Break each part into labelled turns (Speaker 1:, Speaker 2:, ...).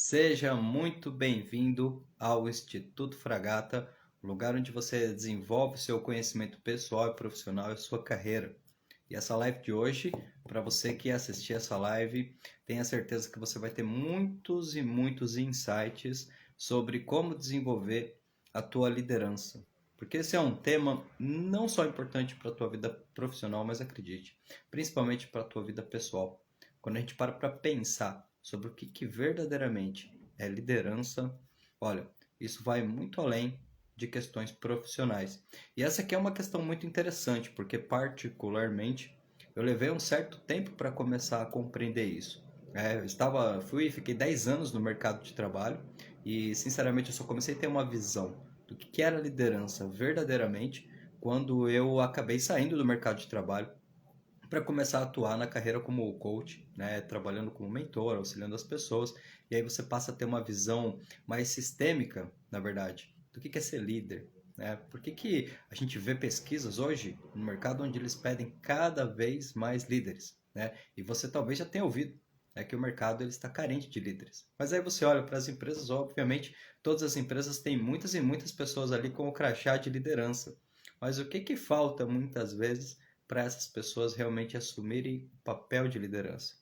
Speaker 1: Seja muito bem-vindo ao Instituto Fragata, o lugar onde você desenvolve seu conhecimento pessoal e profissional e sua carreira. E essa live de hoje, para você que assistir essa live, tenha certeza que você vai ter muitos e muitos insights sobre como desenvolver a tua liderança. Porque esse é um tema não só importante para a tua vida profissional, mas acredite, principalmente para a tua vida pessoal. Quando a gente para pensar sobre o que verdadeiramente é liderança, olha, isso vai muito além de questões profissionais. E essa aqui é uma questão muito interessante, porque particularmente eu levei um certo tempo para começar a compreender isso. Fiquei 10 anos no mercado de trabalho e, sinceramente, eu só comecei a ter uma visão do que era liderança verdadeiramente quando eu acabei saindo do mercado de trabalho para começar a atuar na carreira como coach, né, trabalhando como mentor, auxiliando as pessoas, e aí você passa a ter uma visão mais sistêmica, na verdade, do que é ser líder. Né? Por que a gente vê pesquisas hoje no mercado onde eles pedem cada vez mais líderes? Né? E você talvez já tenha ouvido, que o mercado ele está carente de líderes. Mas aí você olha para as empresas, obviamente, todas as empresas têm muitas e muitas pessoas ali com o crachá de liderança. Mas o que falta muitas vezes para essas pessoas realmente assumirem o papel de liderança?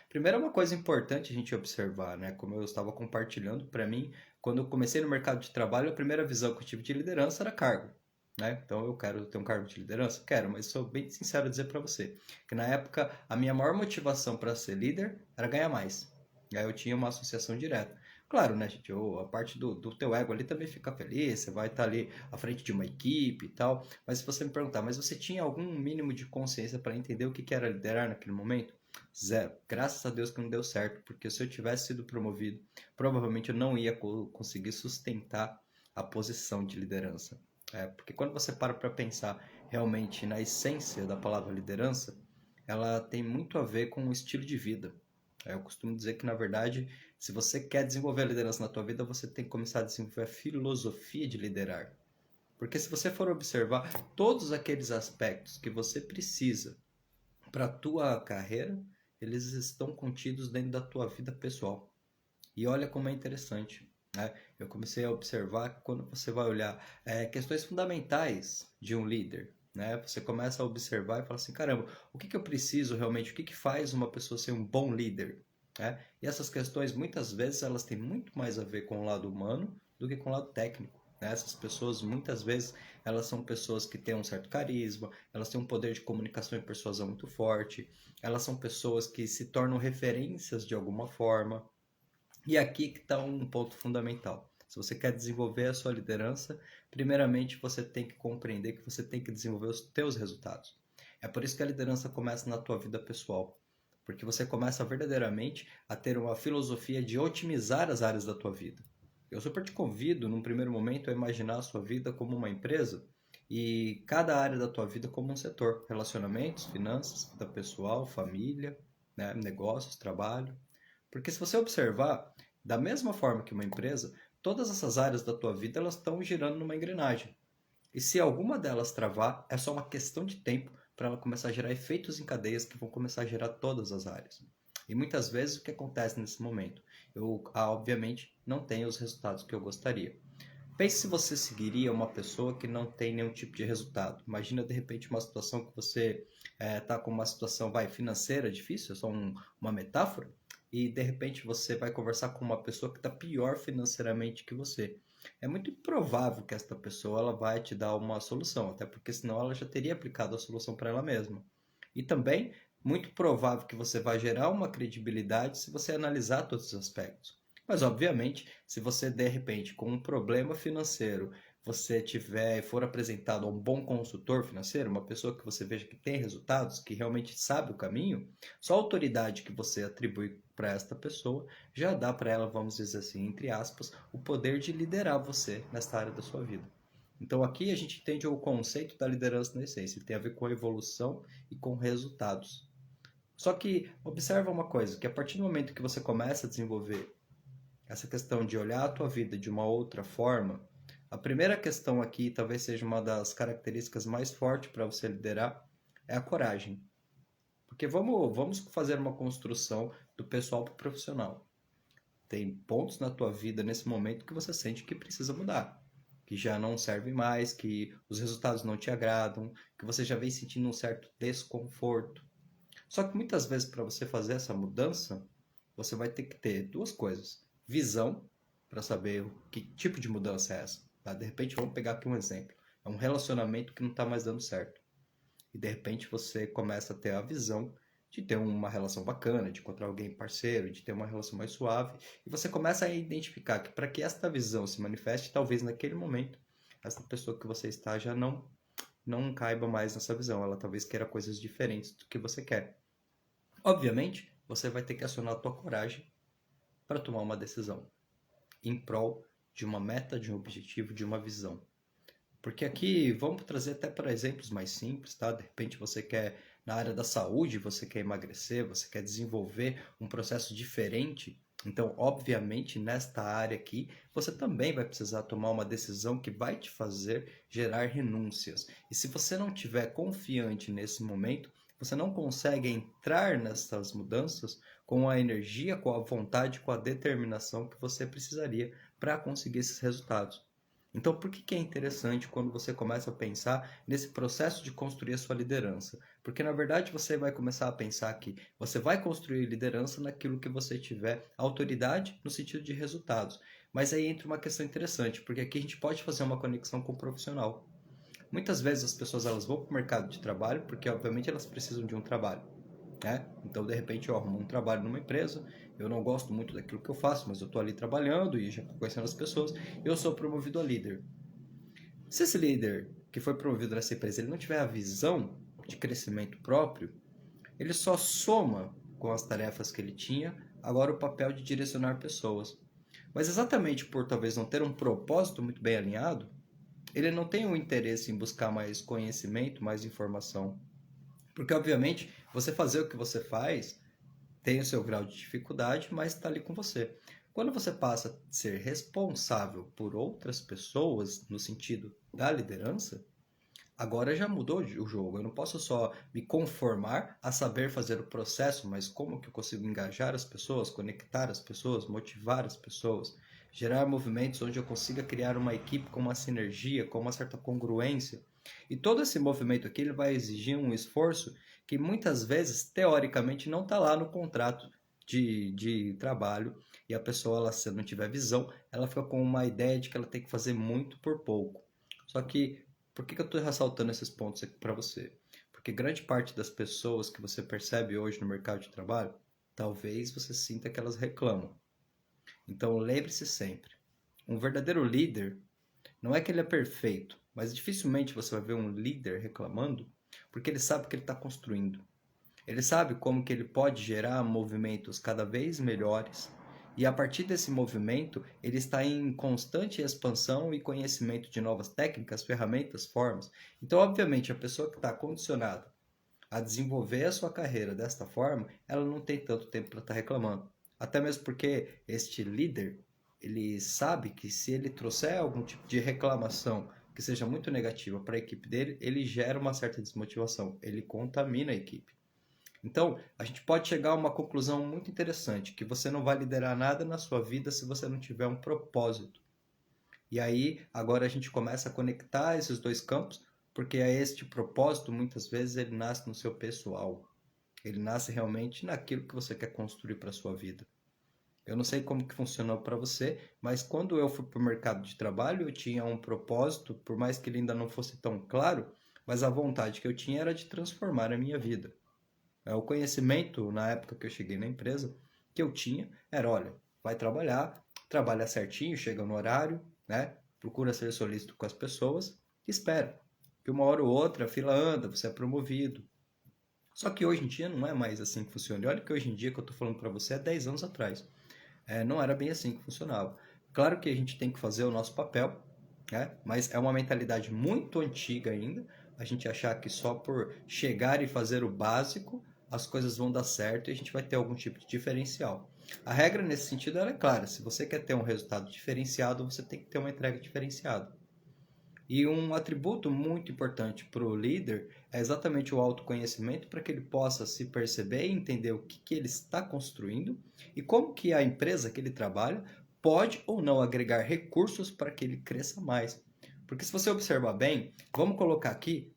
Speaker 1: Primeiro, é uma coisa importante a gente observar, né? Como eu estava compartilhando, para mim, quando eu comecei no mercado de trabalho, a primeira visão que eu tive de liderança era cargo. Né? Então, eu quero ter um cargo de liderança? Quero, mas sou bem sincero dizer para você que na época a minha maior motivação para ser líder era ganhar mais. Aí eu tinha uma associação direta. Claro, né, gente? A parte do teu ego ali também fica feliz, você vai estar ali à frente de uma equipe e tal. Mas se você me perguntar, mas você tinha algum mínimo de consciência para entender o que era liderar naquele momento? Zero. Graças a Deus que não deu certo, porque se eu tivesse sido promovido, provavelmente eu não ia conseguir sustentar a posição de liderança. Porque quando você para pensar realmente na essência da palavra liderança, ela tem muito a ver com o estilo de vida. Eu costumo dizer que, na verdade, se você quer desenvolver a liderança na tua vida, você tem que começar a desenvolver a filosofia de liderar. Porque se você for observar todos aqueles aspectos que você precisa para a tua carreira, eles estão contidos dentro da tua vida pessoal. E olha como é interessante. Né? Eu comecei a observar que quando você vai olhar questões fundamentais de um líder, né? Você começa a observar e fala assim, caramba, o que eu preciso realmente? O que faz uma pessoa ser um bom líder? Né? E essas questões, muitas vezes, elas têm muito mais a ver com o lado humano do que com o lado técnico. Né? Essas pessoas, muitas vezes, elas são pessoas que têm um certo carisma, elas têm um poder de comunicação e persuasão muito forte, elas são pessoas que se tornam referências de alguma forma, e aqui que está um ponto fundamental. Se você quer desenvolver a sua liderança, primeiramente você tem que compreender que você tem que desenvolver os teus resultados. É por isso que a liderança começa na tua vida pessoal, porque você começa verdadeiramente a ter uma filosofia de otimizar as áreas da tua vida. Eu super te convido, num primeiro momento, a imaginar a sua vida como uma empresa e cada área da tua vida como um setor. Relacionamentos, finanças, vida pessoal, família, né, negócios, trabalho. Porque se você observar, da mesma forma que uma empresa, todas essas áreas da tua vida elas estão girando numa engrenagem. E se alguma delas travar, é só uma questão de tempo para ela começar a gerar efeitos em cadeias que vão começar a gerar todas as áreas. E muitas vezes o que acontece nesse momento? Eu, obviamente, não tenho os resultados que eu gostaria. Pense se você seguiria uma pessoa que não tem nenhum tipo de resultado. Imagina de repente uma situação que você está com uma situação financeira difícil, é só uma metáfora, e de repente você vai conversar com uma pessoa que está pior financeiramente que você. É muito improvável que esta pessoa ela vai te dar uma solução, até porque senão ela já teria aplicado a solução para ela mesma. E também muito provável que você vai gerar uma credibilidade se você analisar todos os aspectos. Mas, obviamente, se você de repente com um problema financeiro você tiver e for apresentado a um bom consultor financeiro, uma pessoa que você veja que tem resultados, que realmente sabe o caminho, só a autoridade que você atribui para esta pessoa já dá para ela, vamos dizer assim, entre aspas, o poder de liderar você nesta área da sua vida. Então aqui a gente entende o conceito da liderança na essência, ele tem a ver com evolução e com resultados. Só que observa uma coisa, que a partir do momento que você começa a desenvolver essa questão de olhar a tua vida de uma outra forma, a primeira questão aqui, talvez seja uma das características mais fortes para você liderar, é a coragem. Porque vamos fazer uma construção do pessoal para o profissional. tem pontos na tua vida nesse momento que você sente que precisa mudar, que já não serve mais, que os resultados não te agradam, que você já vem sentindo um certo desconforto. Só que muitas vezes para você fazer essa mudança, você vai ter que ter duas coisas: visão, para saber que tipo de mudança é essa. Tá? De repente, vamos pegar aqui um exemplo. É um relacionamento que não está mais dando certo. E de repente você começa a ter a visão de ter uma relação bacana, de encontrar alguém parceiro, de ter uma relação mais suave. E você começa a identificar que para que esta visão se manifeste, talvez naquele momento, essa pessoa que você está já não caiba mais nessa visão. Ela talvez queira coisas diferentes do que você quer. Obviamente, você vai ter que acionar a tua coragem para tomar uma decisão em prol de uma meta, de um objetivo, de uma visão. Porque aqui, vamos trazer até para exemplos mais simples, tá? De repente você quer, na área da saúde, você quer emagrecer, você quer desenvolver um processo diferente. Então, obviamente, nesta área aqui, você também vai precisar tomar uma decisão que vai te fazer gerar renúncias. E se você não estiver confiante nesse momento, você não consegue entrar nessas mudanças com a energia, com a vontade, com a determinação que você precisaria para conseguir esses resultados. Então, por que é interessante quando você começa a pensar nesse processo de construir a sua liderança? Porque, na verdade, você vai começar a pensar que você vai construir liderança naquilo que você tiver autoridade no sentido de resultados. Mas aí entra uma questão interessante, porque aqui a gente pode fazer uma conexão com o profissional. Muitas vezes as pessoas elas vão para o mercado de trabalho porque, obviamente, elas precisam de um trabalho. Né? Então, de repente, eu arrumo um trabalho numa empresa, eu não gosto muito daquilo que eu faço, mas eu estou ali trabalhando e já conhecendo as pessoas, eu sou promovido a líder. Se esse líder que foi promovido nessa empresa ele não tiver a visão de crescimento próprio, ele só soma com as tarefas que ele tinha agora o papel de direcionar pessoas. Mas exatamente por talvez não ter um propósito muito bem alinhado, ele não tem o interesse em buscar mais conhecimento, mais informação. Porque, obviamente, você fazer o que você faz tem o seu grau de dificuldade, mas está ali com você. Quando você passa a ser responsável por outras pessoas, no sentido da liderança, agora já mudou o jogo. Eu não posso só me conformar a saber fazer o processo, mas como que eu consigo engajar as pessoas, conectar as pessoas, motivar as pessoas, gerar movimentos onde eu consiga criar uma equipe com uma sinergia, com uma certa congruência. E todo esse movimento aqui ele vai exigir um esforço que muitas vezes, teoricamente, não está lá no contrato de trabalho, e a pessoa, ela, se não tiver visão, ela fica com uma ideia de que ela tem que fazer muito por pouco. Só que, por que eu estou ressaltando esses pontos aqui para você? Porque grande parte das pessoas que você percebe hoje no mercado de trabalho, talvez você sinta que elas reclamam. Então, lembre-se sempre, um verdadeiro líder não é que ele é perfeito, mas dificilmente você vai ver um líder reclamando, porque ele sabe o que ele está construindo. Ele sabe como que ele pode gerar movimentos cada vez melhores e a partir desse movimento ele está em constante expansão e conhecimento de novas técnicas, ferramentas, formas. Então, obviamente, a pessoa que está condicionada a desenvolver a sua carreira desta forma, ela não tem tanto tempo para estar reclamando. Até mesmo porque este líder, ele sabe que se ele trouxer algum tipo de reclamação que seja muito negativa para a equipe dele, ele gera uma certa desmotivação, ele contamina a equipe. Então, a gente pode chegar a uma conclusão muito interessante, que você não vai liderar nada na sua vida se você não tiver um propósito. E aí, agora a gente começa a conectar esses dois campos, porque este propósito, muitas vezes, ele nasce no seu pessoal. Ele nasce realmente naquilo que você quer construir para a sua vida. Eu não sei como que funcionou para você, mas quando eu fui para o mercado de trabalho, eu tinha um propósito, por mais que ele ainda não fosse tão claro, mas a vontade que eu tinha era de transformar a minha vida. O conhecimento, na época que eu cheguei na empresa, que eu tinha era, olha, vai trabalhar, trabalha certinho, chega no horário, né? Procura ser solícito com as pessoas e espera. Que uma hora ou outra a fila anda, você é promovido. Só que hoje em dia não é mais assim que funciona. E olha que hoje em dia que eu estou falando para você é 10 anos atrás. Não era bem assim que funcionava. Claro que a gente tem que fazer o nosso papel, né? Mas é uma mentalidade muito antiga ainda, a gente achar que só por chegar e fazer o básico as coisas vão dar certo e a gente vai ter algum tipo de diferencial. A regra nesse sentido é clara, se você quer ter um resultado diferenciado, você tem que ter uma entrega diferenciada. E um atributo muito importante para o líder é exatamente o autoconhecimento para que ele possa se perceber e entender o que ele está construindo e como que a empresa que ele trabalha pode ou não agregar recursos para que ele cresça mais. Porque se você observar bem, vamos colocar aqui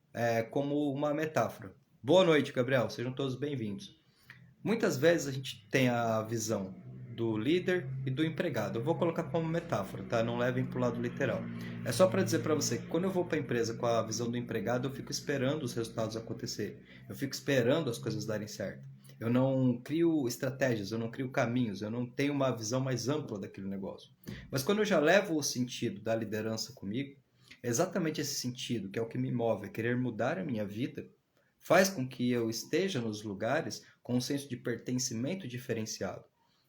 Speaker 1: como uma metáfora. Boa noite, Gabriel. Sejam todos bem-vindos. Muitas vezes a gente tem a visão do líder e do empregado. Eu vou colocar como metáfora, tá? Não levem para o lado literal. É só para dizer para você que quando eu vou para a empresa com a visão do empregado, eu fico esperando os resultados acontecerem. Eu fico esperando as coisas darem certo. Eu não crio estratégias, eu não crio caminhos, eu não tenho uma visão mais ampla daquele negócio. Mas quando eu já levo o sentido da liderança comigo, é exatamente esse sentido que é o que me move, é querer mudar a minha vida, faz com que eu esteja nos lugares com um senso de pertencimento diferenciado.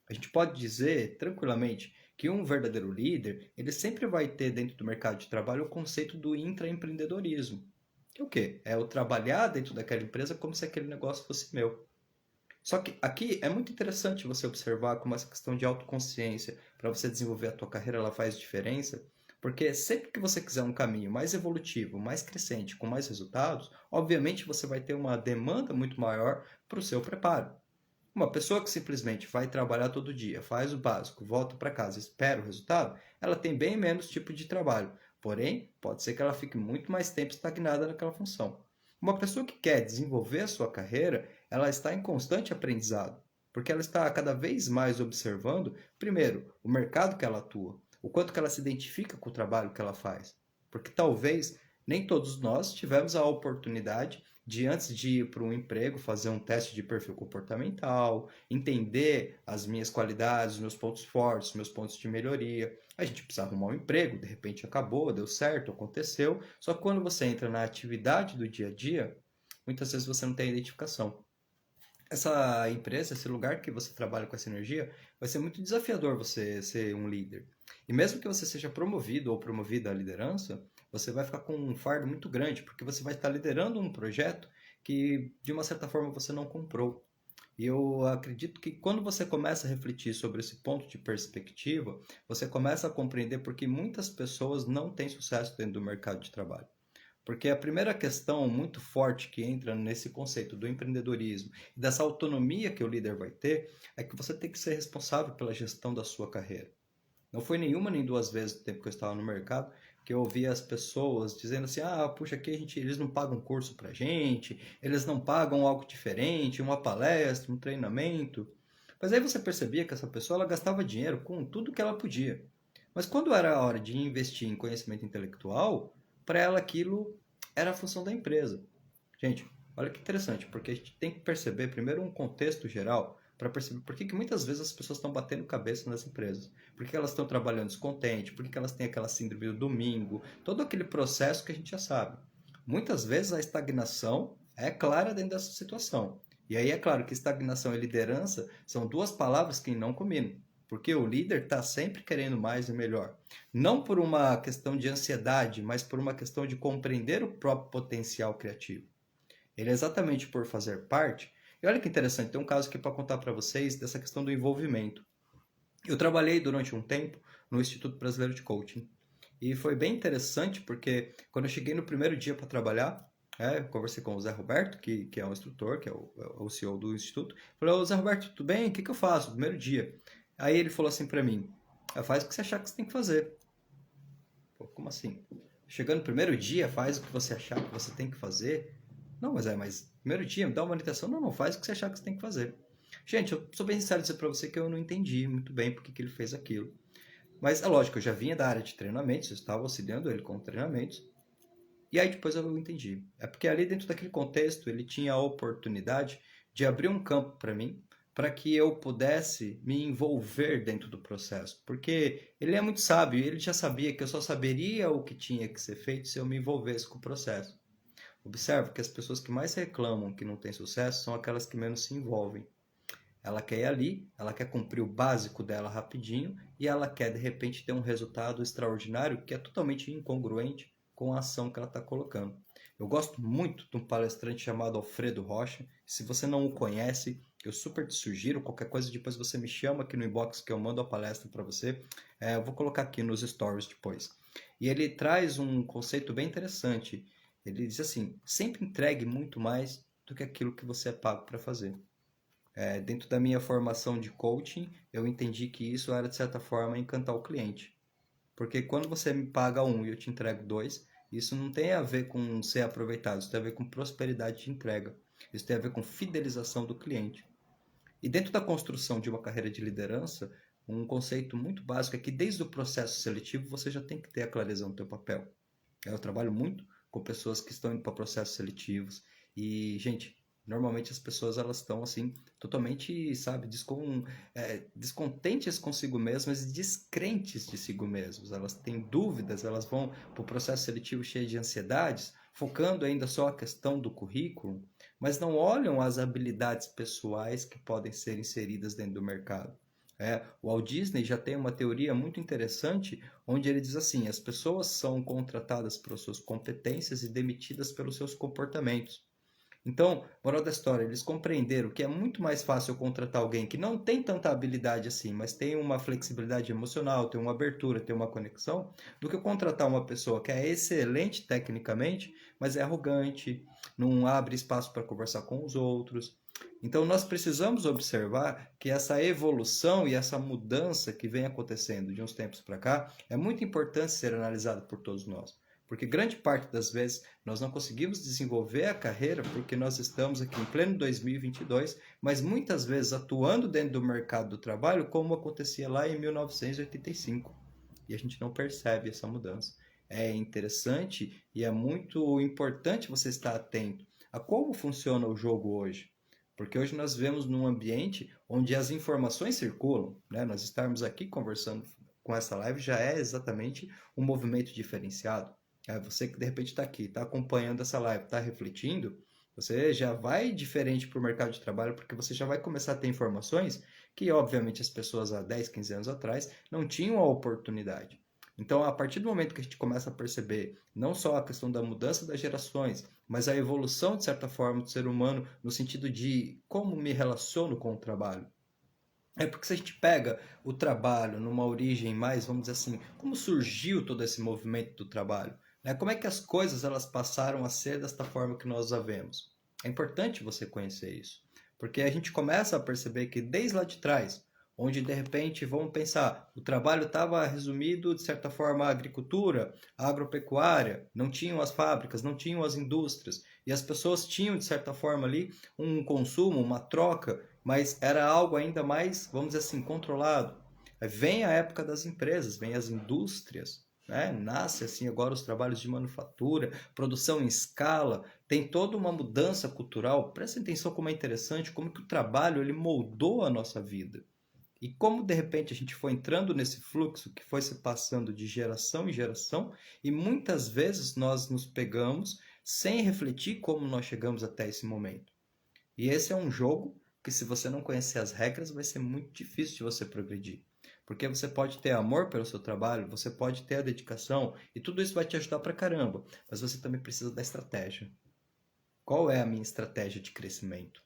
Speaker 1: A gente pode dizer tranquilamente que um verdadeiro líder, ele sempre vai ter dentro do mercado de trabalho o conceito do intraempreendedorismo. Que é o quê? É eu trabalhar dentro daquela empresa como se aquele negócio fosse meu. Só que aqui é muito interessante você observar como essa questão de autoconsciência para você desenvolver a tua carreira ela faz diferença, porque sempre que você quiser um caminho mais evolutivo, mais crescente, com mais resultados, obviamente você vai ter uma demanda muito maior para o seu preparo. Uma pessoa que simplesmente vai trabalhar todo dia, faz o básico, volta para casa, espera o resultado, ela tem bem menos tipo de trabalho. Porém, pode ser que ela fique muito mais tempo estagnada naquela função. Uma pessoa que quer desenvolver a sua carreira, ela está em constante aprendizado, porque ela está cada vez mais observando, primeiro, o mercado que ela atua, o quanto que ela se identifica com o trabalho que ela faz. Porque talvez nem todos nós tivemos a oportunidade de, antes de ir para um emprego, fazer um teste de perfil comportamental, entender as minhas qualidades, meus pontos fortes, meus pontos de melhoria. A gente precisa arrumar um emprego, de repente acabou, deu certo, aconteceu. Só que quando você entra na atividade do dia a dia, muitas vezes você não tem identificação. Essa empresa, esse lugar que você trabalha com essa energia, vai ser muito desafiador você ser um líder. E mesmo que você seja promovido ou promovida à liderança, você vai ficar com um fardo muito grande, porque você vai estar liderando um projeto que, de uma certa forma, você não comprou. E eu acredito que quando você começa a refletir sobre esse ponto de perspectiva, você começa a compreender por que muitas pessoas não têm sucesso dentro do mercado de trabalho. Porque a primeira questão muito forte que entra nesse conceito do empreendedorismo e dessa autonomia que o líder vai ter é que você tem que ser responsável pela gestão da sua carreira. Não foi nenhuma nem duas vezes no tempo que eu estava no mercado que eu ouvia as pessoas dizendo assim: ah, puxa, aqui eles não pagam curso pra gente, eles não pagam algo diferente, uma palestra, um treinamento. Mas aí você percebia que essa pessoa ela gastava dinheiro com tudo que ela podia. Mas quando era a hora de investir em conhecimento intelectual, para ela aquilo era a função da empresa. Gente, olha que interessante, porque a gente tem que perceber primeiro um contexto geral para perceber por que muitas vezes as pessoas estão batendo cabeça nas empresas. Por que elas estão trabalhando descontente, por que elas têm aquela síndrome do domingo, todo aquele processo que a gente já sabe. Muitas vezes a estagnação é clara dentro dessa situação. E aí é claro que estagnação e liderança são duas palavras que não combinam. Porque o líder está sempre querendo mais e melhor. Não por uma questão de ansiedade, mas por uma questão de compreender o próprio potencial criativo. Ele é exatamente por fazer parte. E olha que interessante, tem um caso aqui para contar para vocês dessa questão do envolvimento. Eu trabalhei durante um tempo no Instituto Brasileiro de Coaching. E foi bem interessante porque quando eu cheguei no primeiro dia para trabalhar, eu conversei com o Zé Roberto, que é um instrutor, que é o CEO do Instituto. Falei: ô Zé Roberto, tudo bem? O que eu faço? Primeiro dia. Aí ele falou assim para mim: faz o que você achar que você tem que fazer. Pô, como assim? Chegando no primeiro dia, faz o que você achar que você tem que fazer? Não, mas primeiro dia, me dá uma orientação. Não, faz o que você achar que você tem que fazer. Gente, eu sou bem sincero dizer para você que eu não entendi muito bem porque que ele fez aquilo. Mas é lógico, eu já vinha da área de treinamentos, eu estava auxiliando ele com treinamentos. E aí depois eu entendi. É porque ali dentro daquele contexto ele tinha a oportunidade de abrir um campo para mim, para que eu pudesse me envolver dentro do processo. Porque ele é muito sábio, ele já sabia que eu só saberia o que tinha que ser feito se eu me envolvesse com o processo. Observe que as pessoas que mais reclamam que não têm sucesso são aquelas que menos se envolvem. Ela quer ir ali, ela quer cumprir o básico dela rapidinho e ela quer de repente ter um resultado extraordinário que é totalmente incongruente com a ação que ela está colocando. Eu gosto muito de um palestrante chamado Alfredo Rocha. Se você não o conhece, eu super te sugiro. Qualquer coisa, depois você me chama aqui no inbox que eu mando a palestra para você. Eu vou colocar aqui nos stories depois. E ele traz um conceito bem interessante. Ele diz assim: sempre entregue muito mais do que aquilo que você é pago para fazer. Dentro da minha formação de coaching, eu entendi que isso era, de certa forma, encantar o cliente. Porque quando você me paga um e eu te entrego dois, isso não tem a ver com ser aproveitado, isso tem a ver com prosperidade de entrega. Isso tem a ver com fidelização do cliente. E dentro da construção de uma carreira de liderança, um conceito muito básico é que desde o processo seletivo você já tem que ter a clareza no teu papel. Eu trabalho muito com pessoas que estão indo para processos seletivos e, gente, normalmente as pessoas elas estão assim totalmente, sabe, descontentes consigo mesmas e descrentes de si mesmos. Elas têm dúvidas, elas vão para o processo seletivo cheio de ansiedades, focando ainda só a questão do currículo, mas não olham as habilidades pessoais que podem ser inseridas dentro do mercado. O Walt Disney já tem uma teoria muito interessante, onde ele diz assim: as pessoas são contratadas pelas suas competências e demitidas pelos seus comportamentos. Então, moral da história, eles compreenderam que é muito mais fácil eu contratar alguém que não tem tanta habilidade assim, mas tem uma flexibilidade emocional, tem uma abertura, tem uma conexão, do que eu contratar uma pessoa que é excelente tecnicamente, mas é arrogante, não abre espaço para conversar com os outros. Então, nós precisamos observar que essa evolução e essa mudança que vem acontecendo de uns tempos para cá é muito importante ser analisada por todos nós. Porque grande parte das vezes nós não conseguimos desenvolver a carreira porque nós estamos aqui em pleno 2022, mas muitas vezes atuando dentro do mercado do trabalho como acontecia lá em 1985. E a gente não percebe essa mudança. É interessante e é muito importante você estar atento a como funciona o jogo hoje. Porque hoje nós vivemos num ambiente onde as informações circulam, né? Nós estarmos aqui conversando com essa live já é exatamente um movimento diferenciado. Você que de repente está aqui, está acompanhando essa live, está refletindo, você já vai diferente para o mercado de trabalho, porque você já vai começar a ter informações que, obviamente, as pessoas há 10, 15 anos atrás não tinham a oportunidade. Então, a partir do momento que a gente começa a perceber não só a questão da mudança das gerações, mas a evolução, de certa forma, do ser humano no sentido de como me relaciono com o trabalho. É porque se a gente pega o trabalho numa origem mais, vamos dizer assim, como surgiu todo esse movimento do trabalho? Né? Como é que as coisas elas passaram a ser desta forma que nós a vemos? É importante você conhecer isso, porque a gente começa a perceber que desde lá de trás, onde de repente vamos pensar, o trabalho estava resumido de certa forma à agricultura, à agropecuária, não tinham as fábricas, não tinham as indústrias, e as pessoas tinham de certa forma ali um consumo, uma troca, mas era algo ainda mais, vamos dizer assim, controlado. Vem a época das empresas, vem as indústrias, né? Nasce assim agora os trabalhos de manufatura, produção em escala, tem toda uma mudança cultural. Presta atenção como é interessante, como que o trabalho ele moldou a nossa vida. E como de repente a gente foi entrando nesse fluxo que foi se passando de geração em geração, e muitas vezes nós nos pegamos sem refletir como nós chegamos até esse momento. E esse é um jogo que, se você não conhecer as regras, vai ser muito difícil de você progredir. Porque você pode ter amor pelo seu trabalho, você pode ter a dedicação, e tudo isso vai te ajudar pra caramba. Mas você também precisa da estratégia. Qual é a minha estratégia de crescimento?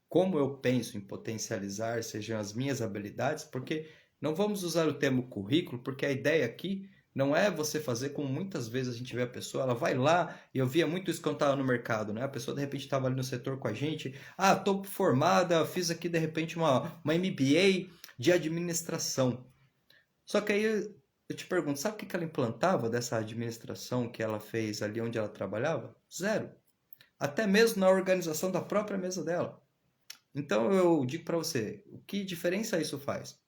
Speaker 1: Como eu penso em potencializar, sejam as minhas habilidades? Porque não vamos usar o termo currículo, porque a ideia aqui não é você fazer como muitas vezes a gente vê a pessoa, ela vai lá, e eu via muito isso quando estava no mercado, né? A pessoa de repente estava ali no setor com a gente, estou formada, fiz aqui de repente uma MBA de administração. Só que aí eu te pergunto, sabe o que ela implantava dessa administração que ela fez ali onde ela trabalhava? Zero. Até mesmo na organização da própria mesa dela. Então eu digo para você, o que diferença isso faz?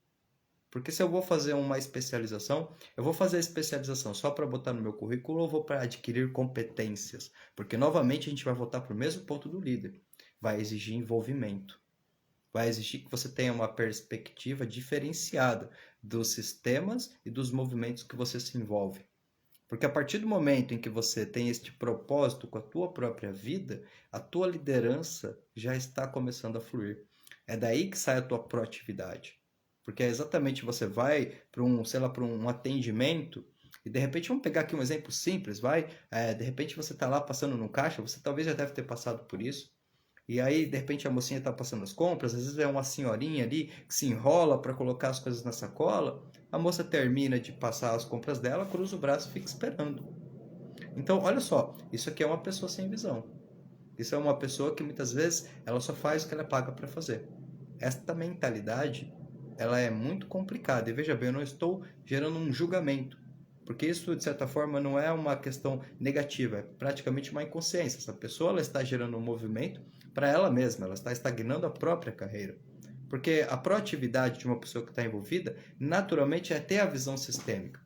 Speaker 1: Porque se eu vou fazer uma especialização, eu vou fazer a especialização só para botar no meu currículo ou vou para adquirir competências? Porque novamente a gente vai voltar para o mesmo ponto do líder. Vai exigir envolvimento. Vai exigir que você tenha uma perspectiva diferenciada dos sistemas e dos movimentos que você se envolve. Porque a partir do momento em que você tem este propósito com a tua própria vida, a tua liderança já está começando a fluir. É daí que sai a tua proatividade. Porque é exatamente você vai para um, sei lá, para um atendimento e de repente, vamos pegar aqui um exemplo simples, vai, de repente você está lá passando no caixa, você talvez já deve ter passado por isso, E aí, de repente, a mocinha está passando as compras, às vezes é uma senhorinha ali que se enrola para colocar as coisas na sacola. A moça termina de passar as compras dela, cruza o braço e fica esperando. Então, olha só, isso aqui é uma pessoa sem visão. Isso é uma pessoa que muitas vezes ela só faz o que ela é paga para fazer. Esta mentalidade, ela é muito complicada. E veja bem, eu não estou gerando um julgamento, porque isso de certa forma não é uma questão negativa, é praticamente uma inconsciência. Essa pessoa ela está gerando um movimento para ela mesma, ela está estagnando a própria carreira. Porque a proatividade de uma pessoa que está envolvida, naturalmente, é ter a visão sistêmica.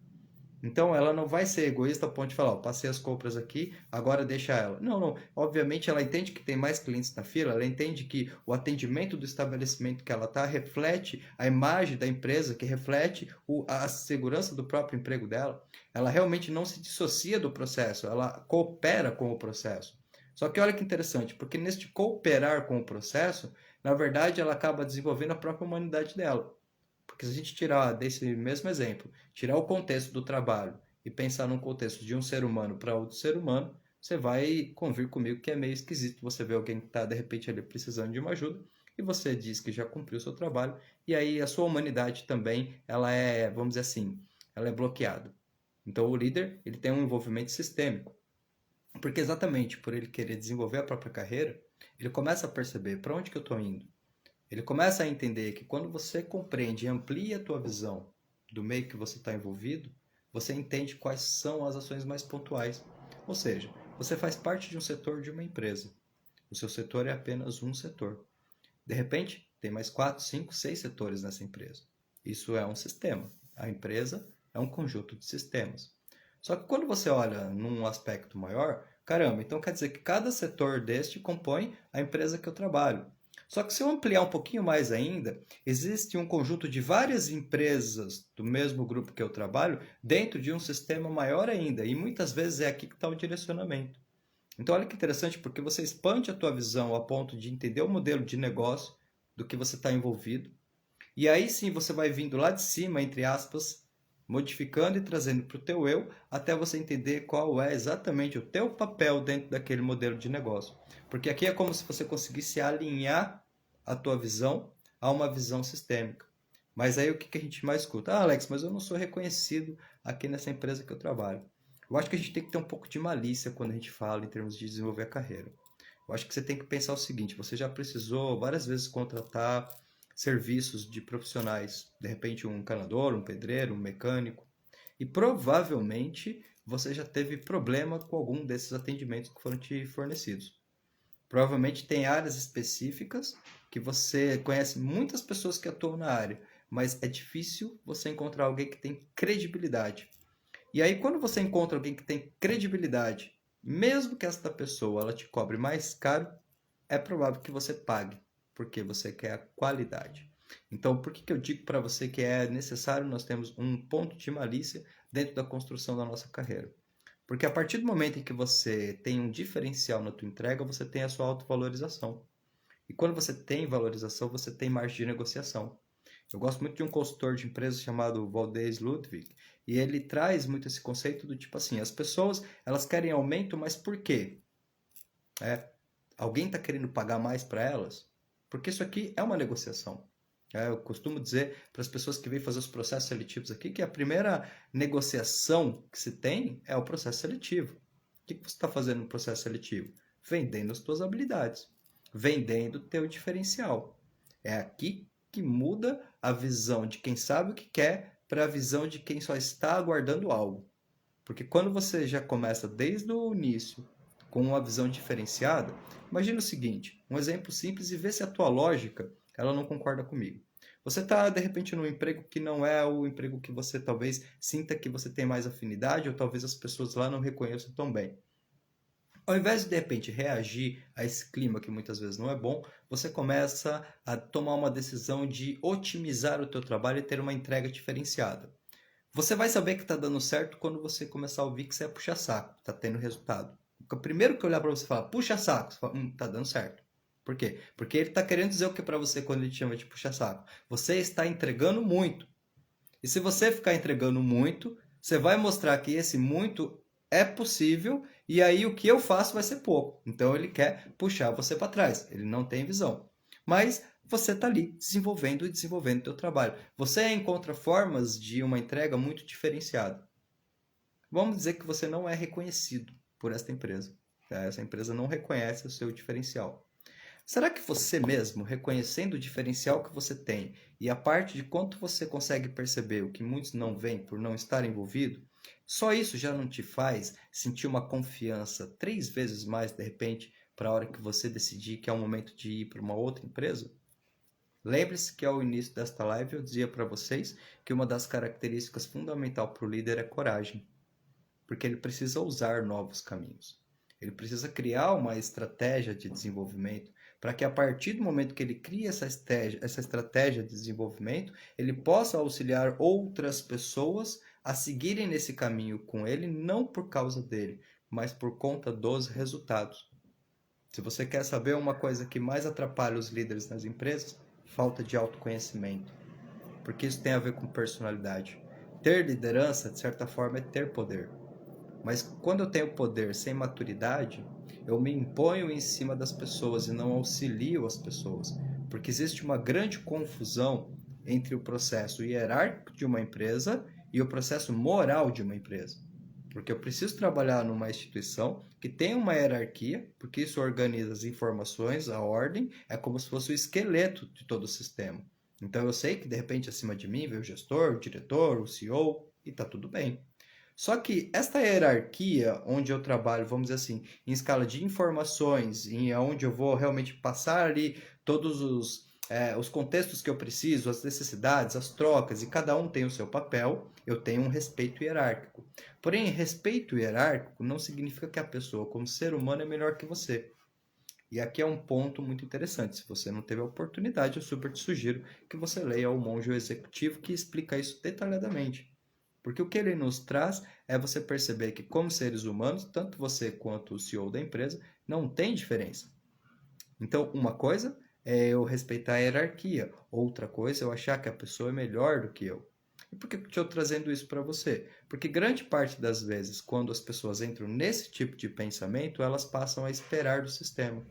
Speaker 1: Então, ela não vai ser egoísta ao ponto de falar, ó, passei as compras aqui, agora deixa ela. Não, não. Obviamente, ela entende que tem mais clientes na fila, ela entende que o atendimento do estabelecimento que ela está reflete a imagem da empresa, que reflete a segurança do próprio emprego dela. Ela realmente não se dissocia do processo, ela coopera com o processo. Só que olha que interessante, porque neste cooperar com o processo, na verdade, ela acaba desenvolvendo a própria humanidade dela. Porque se a gente tirar desse mesmo exemplo, tirar o contexto do trabalho e pensar num contexto de um ser humano para outro ser humano, você vai convir comigo que é meio esquisito você ver alguém que está de repente ali precisando de uma ajuda e você diz que já cumpriu o seu trabalho e aí a sua humanidade também, ela é, vamos dizer assim, ela é bloqueada. Então o líder, ele tem um envolvimento sistêmico. Porque exatamente por ele querer desenvolver a própria carreira, ele começa a perceber para onde que eu estou indo. Ele começa a entender que quando você compreende e amplia a tua visão do meio que você está envolvido, você entende quais são as ações mais pontuais. Ou seja, você faz parte de um setor de uma empresa. O seu setor é apenas um setor. De repente, tem mais 4, 5, 6 setores nessa empresa. Isso é um sistema. A empresa é um conjunto de sistemas. Só que quando você olha num aspecto maior, caramba, então quer dizer que cada setor deste compõe a empresa que eu trabalho. Só que se eu ampliar um pouquinho mais ainda, existe um conjunto de várias empresas do mesmo grupo que eu trabalho dentro de um sistema maior ainda, e muitas vezes é aqui que está o direcionamento. Então olha que interessante, porque você expande a tua visão a ponto de entender o modelo de negócio do que você está envolvido, e aí sim você vai vindo lá de cima, entre aspas, modificando e trazendo para o teu eu, até você entender qual é exatamente o teu papel dentro daquele modelo de negócio. Porque aqui é como se você conseguisse alinhar a tua visão a uma visão sistêmica. Mas aí o que a gente mais escuta? Ah, Alex, mas eu não sou reconhecido aqui nessa empresa que eu trabalho. Eu acho que a gente tem que ter um pouco de malícia quando a gente fala em termos de desenvolver a carreira. Eu acho que você tem que pensar o seguinte, você já precisou várias vezes contratar serviços de profissionais, de repente um encanador, um pedreiro, um mecânico, e provavelmente você já teve problema com algum desses atendimentos que foram te fornecidos. Provavelmente tem áreas específicas que você conhece muitas pessoas que atuam na área, mas é difícil você encontrar alguém que tem credibilidade. E aí quando você encontra alguém que tem credibilidade, mesmo que esta pessoa ela te cobre mais caro, é provável que você pague, porque você quer a qualidade. Então, por que eu digo para você que é necessário nós termos um ponto de malícia dentro da construção da nossa carreira? Porque a partir do momento em que você tem um diferencial na tua entrega, você tem a sua autovalorização. E quando você tem valorização, você tem margem de negociação. Eu gosto muito de um consultor de empresas chamado Valdez Ludwig, e ele traz muito esse conceito do tipo assim, as pessoas, elas querem aumento, mas por quê? Alguém está querendo pagar mais para elas? Porque isso aqui é uma negociação. Eu costumo dizer para as pessoas que vêm fazer os processos seletivos aqui que a primeira negociação que se tem é o processo seletivo. O que você está fazendo no processo seletivo? Vendendo as tuas habilidades, vendendo o teu diferencial. É aqui que muda a visão de quem sabe o que quer para a visão de quem só está aguardando algo. Porque quando você já começa desde o início com uma visão diferenciada, imagina o seguinte, um exemplo simples e vê se a tua lógica ela não concorda comigo. Você está, de repente, num emprego que não é o emprego que você talvez sinta que você tem mais afinidade, ou talvez as pessoas lá não reconheçam tão bem. Ao invés de repente reagir a esse clima que muitas vezes não é bom, você começa a tomar uma decisão de otimizar o teu trabalho e ter uma entrega diferenciada. Você vai saber que está dando certo quando você começar a ouvir que você é puxa-saco, está tendo resultado. O primeiro que olhar para você e falar puxa-saco, você fala, tá dando certo. Por quê? Porque ele está querendo dizer o que para você quando ele te chama de puxa-saco? Você está entregando muito. E se você ficar entregando muito, você vai mostrar que esse muito é possível e aí o que eu faço vai ser pouco. Então ele quer puxar você para trás, ele não tem visão. Mas você está ali desenvolvendo e desenvolvendo o teu trabalho. Você encontra formas de uma entrega muito diferenciada. Vamos dizer que você não é reconhecido por esta empresa. Tá? Essa empresa não reconhece o seu diferencial. Será que você mesmo, reconhecendo o diferencial que você tem e a parte de quanto você consegue perceber o que muitos não veem por não estar envolvido, só isso já não te faz sentir uma confiança 3 vezes mais, de repente, para a hora que você decidir que é o momento de ir para uma outra empresa? Lembre-se que ao início desta live eu dizia para vocês que uma das características fundamentais para o líder é coragem, porque ele precisa usar novos caminhos. Ele precisa criar uma estratégia de desenvolvimento para que a partir do momento que ele cria essa estratégia de desenvolvimento, ele possa auxiliar outras pessoas a seguirem nesse caminho com ele, não por causa dele, mas por conta dos resultados. Se você quer saber uma coisa que mais atrapalha os líderes nas empresas, falta de autoconhecimento, porque isso tem a ver com personalidade. Ter liderança, de certa forma, é ter poder. Mas quando eu tenho poder sem maturidade, eu me imponho em cima das pessoas e não auxilio as pessoas, porque existe uma grande confusão entre o processo hierárquico de uma empresa e o processo moral de uma empresa. Porque eu preciso trabalhar numa instituição que tem uma hierarquia, porque isso organiza as informações, a ordem, é como se fosse o esqueleto de todo o sistema. Então eu sei que de repente acima de mim vem o gestor, o diretor, o CEO, e está tudo bem. Só que esta hierarquia, onde eu trabalho, vamos dizer assim, em escala de informações, em onde eu vou realmente passar ali todos os contextos que eu preciso, as necessidades, as trocas, e cada um tem o seu papel, eu tenho um respeito hierárquico. Porém, respeito hierárquico não significa que a pessoa, como ser humano, é melhor que você. E aqui é um ponto muito interessante. Se você não teve a oportunidade, eu super te sugiro que você leia O Monge Executivo, que explica isso detalhadamente. Porque o que ele nos traz é você perceber que, como seres humanos, tanto você quanto o CEO da empresa não tem diferença. Então, uma coisa é eu respeitar a hierarquia, outra coisa é eu achar que a pessoa é melhor do que eu. E por que eu estou trazendo isso para você? Porque grande parte das vezes, quando as pessoas entram nesse tipo de pensamento, elas passam a esperar do sistema.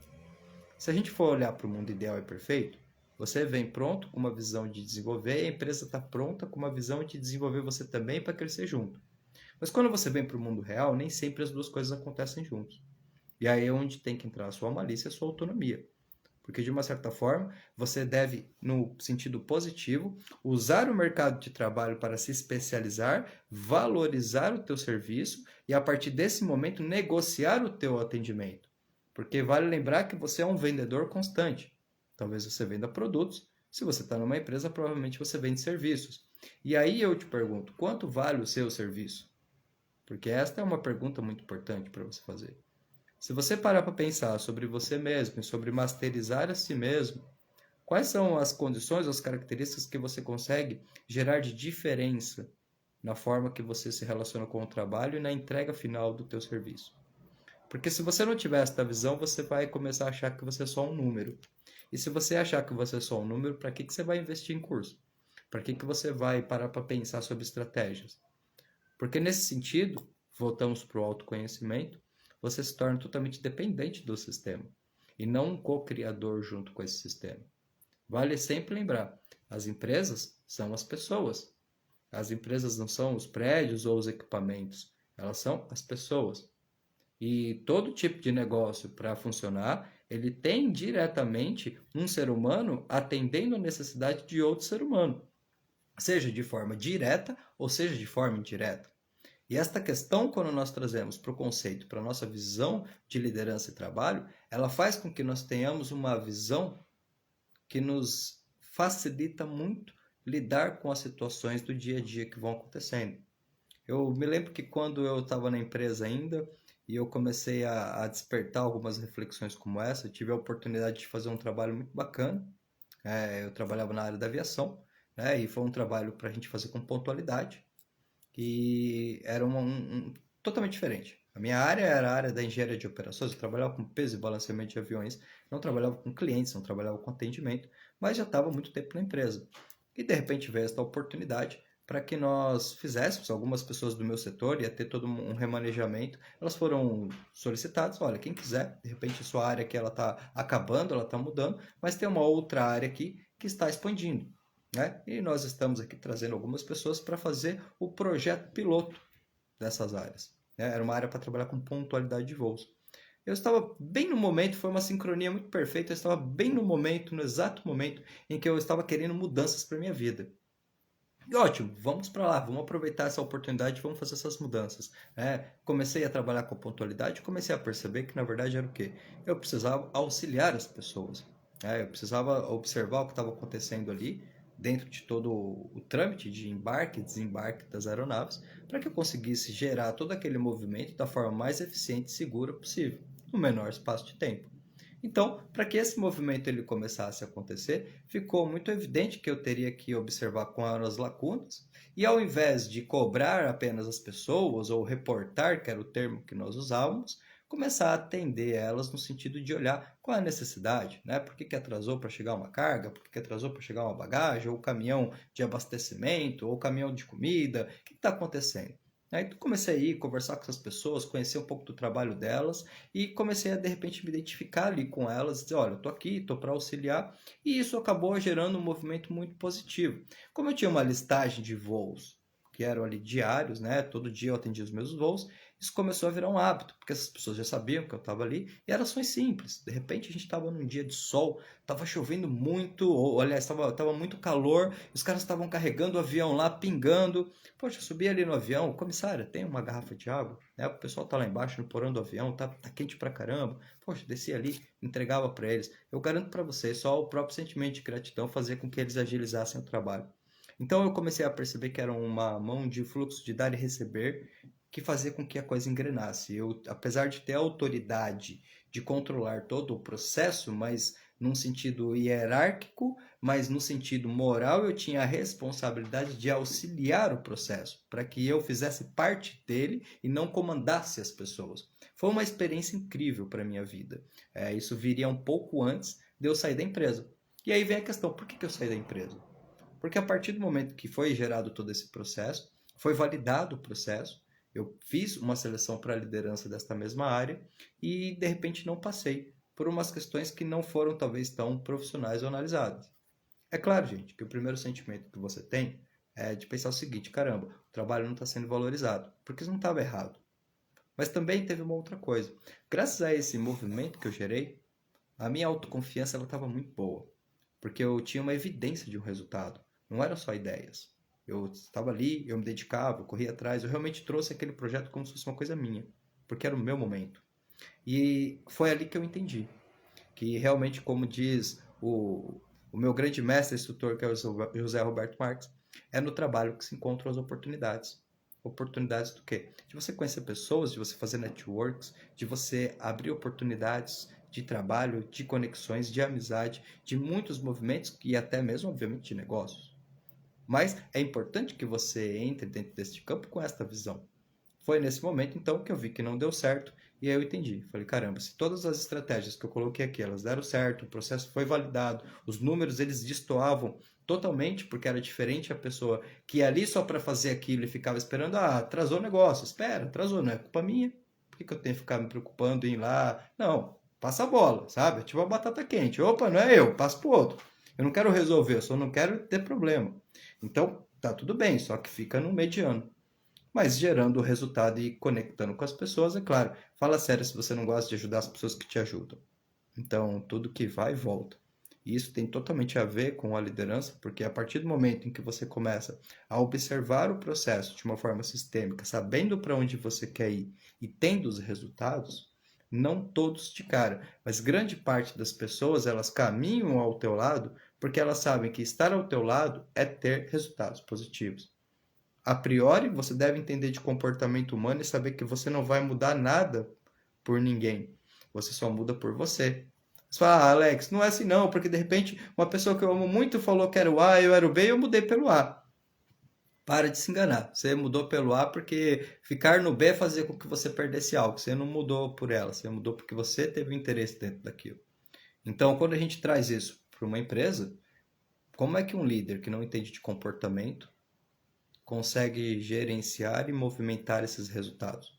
Speaker 1: Se a gente for olhar para o mundo ideal e perfeito, você vem pronto com uma visão de desenvolver e a empresa está pronta com uma visão de desenvolver você também para crescer junto. Mas quando você vem para o mundo real, nem sempre as duas coisas acontecem juntos. E aí é onde tem que entrar a sua malícia e a sua autonomia. Porque, de uma certa forma, você deve, no sentido positivo, usar o mercado de trabalho para se especializar, valorizar o teu serviço e, a partir desse momento, negociar o teu atendimento. Porque vale lembrar que você é um vendedor constante. Talvez você venda produtos. Se você está numa empresa, provavelmente você vende serviços. E aí eu te pergunto, quanto vale o seu serviço? Porque esta é uma pergunta muito importante para você fazer. Se você parar para pensar sobre você mesmo e sobre masterizar a si mesmo, quais são as condições, as características que você consegue gerar de diferença na forma que você se relaciona com o trabalho e na entrega final do teu serviço? Porque se você não tiver esta visão, você vai começar a achar que você é só um número. E se você achar que você é só um número, para que você vai investir em curso? Para que você vai parar para pensar sobre estratégias? Porque nesse sentido, voltamos para o autoconhecimento, você se torna totalmente dependente do sistema e não um co-criador junto com esse sistema. Vale sempre lembrar, as empresas são as pessoas. As empresas não são os prédios ou os equipamentos, elas são as pessoas. E todo tipo de negócio para funcionar, ele tem diretamente um ser humano atendendo a necessidade de outro ser humano, seja de forma direta ou seja de forma indireta. E esta questão, quando nós trazemos para o conceito, para a nossa visão de liderança e trabalho, ela faz com que nós tenhamos uma visão que nos facilita muito lidar com as situações do dia a dia que vão acontecendo. Eu me lembro que quando eu estava na empresa ainda e eu comecei a despertar algumas reflexões como essa, eu tive a oportunidade de fazer um trabalho muito bacana. Eu trabalhava na área da aviação, né, e foi um trabalho para a gente fazer com pontualidade e era totalmente diferente. A minha área era a área da engenharia de operações, eu trabalhava com peso e balanceamento de aviões, não trabalhava com clientes, não trabalhava com atendimento, mas já estava há muito tempo na empresa. E de repente veio esta oportunidade para que nós fizéssemos, algumas pessoas do meu setor, ia ter todo um remanejamento, elas foram solicitadas, olha, quem quiser, de repente a sua área aqui ela está acabando, ela está mudando, mas tem uma outra área aqui que está expandindo, né? E nós estamos aqui trazendo algumas pessoas para fazer o projeto piloto dessas áreas, né? Era uma área para trabalhar com pontualidade de voos. Eu estava bem no momento, foi uma sincronia muito perfeita, eu estava bem no momento, no exato momento em que eu estava querendo mudanças para minha vida. E ótimo, vamos para lá, vamos aproveitar essa oportunidade, vamos fazer essas mudanças. Comecei a trabalhar com pontualidade, comecei a perceber que na verdade era o quê? Eu precisava auxiliar as pessoas. Eu precisava observar o que estava acontecendo ali, dentro de todo o trâmite de embarque e desembarque das aeronaves, para que eu conseguisse gerar todo aquele movimento da forma mais eficiente e segura possível, no menor espaço de tempo. Então, para que esse movimento ele começasse a acontecer, ficou muito evidente que eu teria que observar quais eram as lacunas e, ao invés de cobrar apenas as pessoas ou reportar, que era o termo que nós usávamos, começar a atender elas no sentido de olhar qual é a necessidade, né? Por que atrasou para chegar uma carga, por que atrasou para chegar uma bagagem, ou caminhão de abastecimento, ou caminhão de comida, o que está acontecendo? Aí comecei a ir conversar com essas pessoas, conhecer um pouco do trabalho delas e comecei a de repente me identificar ali com elas, dizer, olha, eu tô aqui, tô para auxiliar, e isso acabou gerando um movimento muito positivo. Como eu tinha uma listagem de voos que eram ali diários, né? Todo dia eu atendia os meus voos, isso começou a virar um hábito, porque essas pessoas já sabiam que eu estava ali, e era ações simples. De repente a gente estava num dia de sol, estava chovendo muito, ou aliás, estava muito calor, os caras estavam carregando o avião lá, pingando. Poxa, eu subi ali no avião, comissária, tem uma garrafa de água? Né? O pessoal tá lá embaixo no porão do avião, tá quente pra caramba. Poxa, desci ali, entregava para eles. Eu garanto para vocês, só o próprio sentimento de gratidão fazia com que eles agilizassem o trabalho. Então eu comecei a perceber que era uma mão de fluxo de dar e receber que fazia com que a coisa engrenasse. Eu, apesar de ter a autoridade de controlar todo o processo, mas num sentido hierárquico, mas no sentido moral eu tinha a responsabilidade de auxiliar o processo, para que eu fizesse parte dele e não comandasse as pessoas. Foi uma experiência incrível para a minha vida. Isso viria um pouco antes de eu sair da empresa. E aí vem a questão, por que eu saí da empresa? Porque a partir do momento que foi gerado todo esse processo, foi validado o processo, eu fiz uma seleção para a liderança desta mesma área e de repente não passei por umas questões que não foram talvez tão profissionais ou analisadas. É claro, gente, que o primeiro sentimento que você tem é de pensar o seguinte, caramba, o trabalho não está sendo valorizado, porque isso não estava errado. Mas também teve uma outra coisa. Graças a esse movimento que eu gerei, a minha autoconfiança estava muito boa, porque eu tinha uma evidência de um resultado, não eram só ideias. Eu estava ali, eu me dedicava, eu corria atrás, eu realmente trouxe aquele projeto como se fosse uma coisa minha, porque era o meu momento. E foi ali que eu entendi que realmente, como diz o meu grande mestre instrutor, que é o José Roberto Marques, é no trabalho que se encontram as oportunidades. Oportunidades do quê? De você conhecer pessoas, de você fazer networks, de você abrir oportunidades de trabalho, de conexões, de amizade, de muitos movimentos e até mesmo, obviamente, de negócios. Mas é importante que você entre dentro deste campo com esta visão. Foi nesse momento, então, que eu vi que não deu certo e aí eu entendi. Falei, caramba, se todas as estratégias que eu coloquei aqui, elas deram certo, o processo foi validado, os números, eles destoavam totalmente, porque era diferente a pessoa que ia ali só para fazer aquilo e ficava esperando, atrasou o negócio, espera, atrasou, não é culpa minha. Por que eu tenho que ficar me preocupando em ir lá? Não, passa a bola, sabe? Tipo a batata quente. Opa, não é eu, passo pro outro. Eu não quero resolver, eu só não quero ter problema. Então, tá tudo bem, só que fica no mediano, mas gerando o resultado e conectando com as pessoas, é claro. Fala sério se você não gosta de ajudar as pessoas que te ajudam. Então, tudo que vai, volta. E isso tem totalmente a ver com a liderança, porque a partir do momento em que você começa a observar o processo de uma forma sistêmica, sabendo para onde você quer ir e tendo os resultados, não todos de cara, mas grande parte das pessoas, elas caminham ao teu lado porque elas sabem que estar ao teu lado é ter resultados positivos. A priori, você deve entender de comportamento humano e saber que você não vai mudar nada por ninguém. Você só muda por você. Você fala, Alex, não é assim não, porque de repente uma pessoa que eu amo muito falou que era o A, eu era o B e eu mudei pelo A. Para de se enganar. Você mudou pelo A porque ficar no B fazia com que você perdesse algo. Você não mudou por ela, você mudou porque você teve interesse dentro daquilo. Então, quando a gente traz isso para uma empresa, como é que um líder que não entende de comportamento consegue gerenciar e movimentar esses resultados?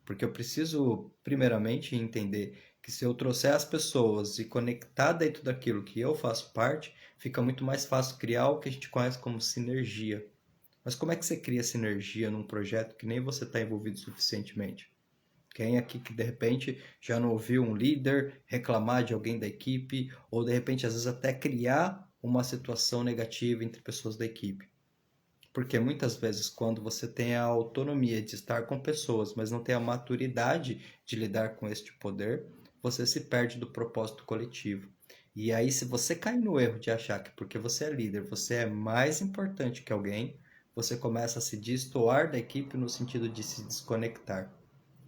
Speaker 1: Porque eu preciso, primeiramente, entender que se eu trouxer as pessoas e conectar dentro daquilo que eu faço parte, fica muito mais fácil criar o que a gente conhece como sinergia. Mas como é que você cria sinergia num projeto que nem você está envolvido suficientemente? Quem aqui que de repente já não ouviu um líder reclamar de alguém da equipe, ou de repente às vezes até criar uma situação negativa entre pessoas da equipe? Porque muitas vezes, quando você tem a autonomia de estar com pessoas, mas não tem a maturidade de lidar com este poder, você se perde do propósito coletivo. E aí, se você cair no erro de achar que porque você é líder, você é mais importante que alguém, você começa a se destoar da equipe no sentido de se desconectar.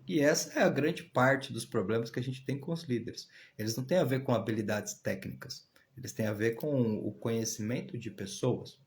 Speaker 1: E essa é a grande parte dos problemas que a gente tem com os líderes. Eles não têm a ver com habilidades técnicas, eles têm a ver com o conhecimento de pessoas.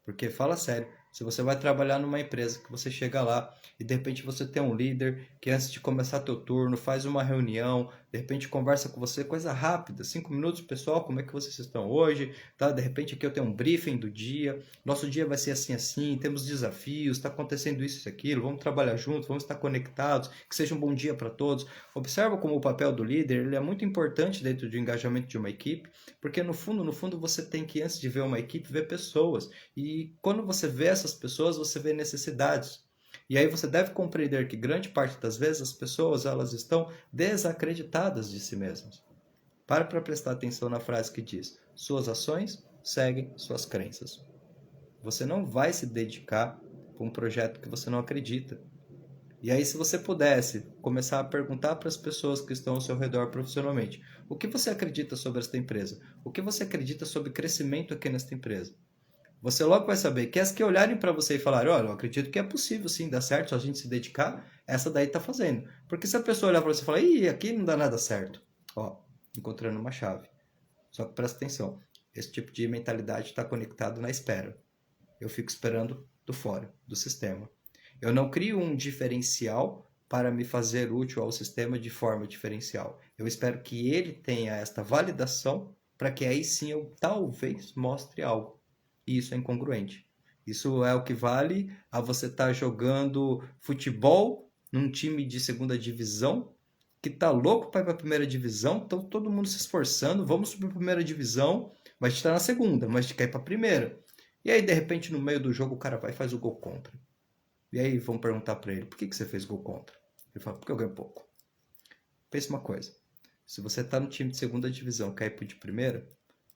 Speaker 1: Porque fala sério, se você vai trabalhar numa empresa que você chega lá e de repente você tem um líder que antes de começar teu turno faz uma reunião, de repente conversa com você, coisa rápida, 5 minutos, pessoal, como é que vocês estão hoje? Tá? De repente aqui eu tenho um briefing do dia, nosso dia vai ser assim assim, temos desafios, está acontecendo isso e aquilo, vamos trabalhar juntos, vamos estar conectados, que seja um bom dia para todos. Observa como o papel do líder ele é muito importante dentro do engajamento de uma equipe, porque no fundo você tem que, antes de ver uma equipe, ver pessoas. E quando você vê essas pessoas, você vê necessidades. E aí você deve compreender que grande parte das vezes as pessoas elas estão desacreditadas de si mesmas. Para prestar atenção na frase que diz: suas ações seguem suas crenças. Você não vai se dedicar para um projeto que você não acredita. E aí, se você pudesse começar a perguntar para as pessoas que estão ao seu redor profissionalmente: o que você acredita sobre esta empresa? O que você acredita sobre crescimento aqui nesta empresa? Você logo vai saber que as que olharem para você e falarem: olha, eu acredito que é possível sim dar certo, se a gente se dedicar, essa daí está fazendo. Porque se a pessoa olhar para você e falar: ih, aqui não dá nada certo, ó, encontrando uma chave. Só que presta atenção, esse tipo de mentalidade está conectado na espera. Eu fico esperando do fora, do sistema. Eu não crio um diferencial para me fazer útil ao sistema de forma diferencial. Eu espero que ele tenha esta validação para que aí sim eu talvez mostre algo. E isso é incongruente. Isso é o que vale a você estar jogando futebol num time de segunda divisão que tá louco para ir para a primeira divisão, então todo mundo se esforçando, vamos subir para a primeira divisão, mas a gente tá na segunda, mas a gente quer ir para a primeira. E aí, de repente, no meio do jogo, o cara vai e faz o gol contra. E aí vão perguntar para ele: por que você fez gol contra? Ele fala: porque eu ganho pouco. Pensa uma coisa: se você tá no time de segunda divisão, quer ir pro de primeira,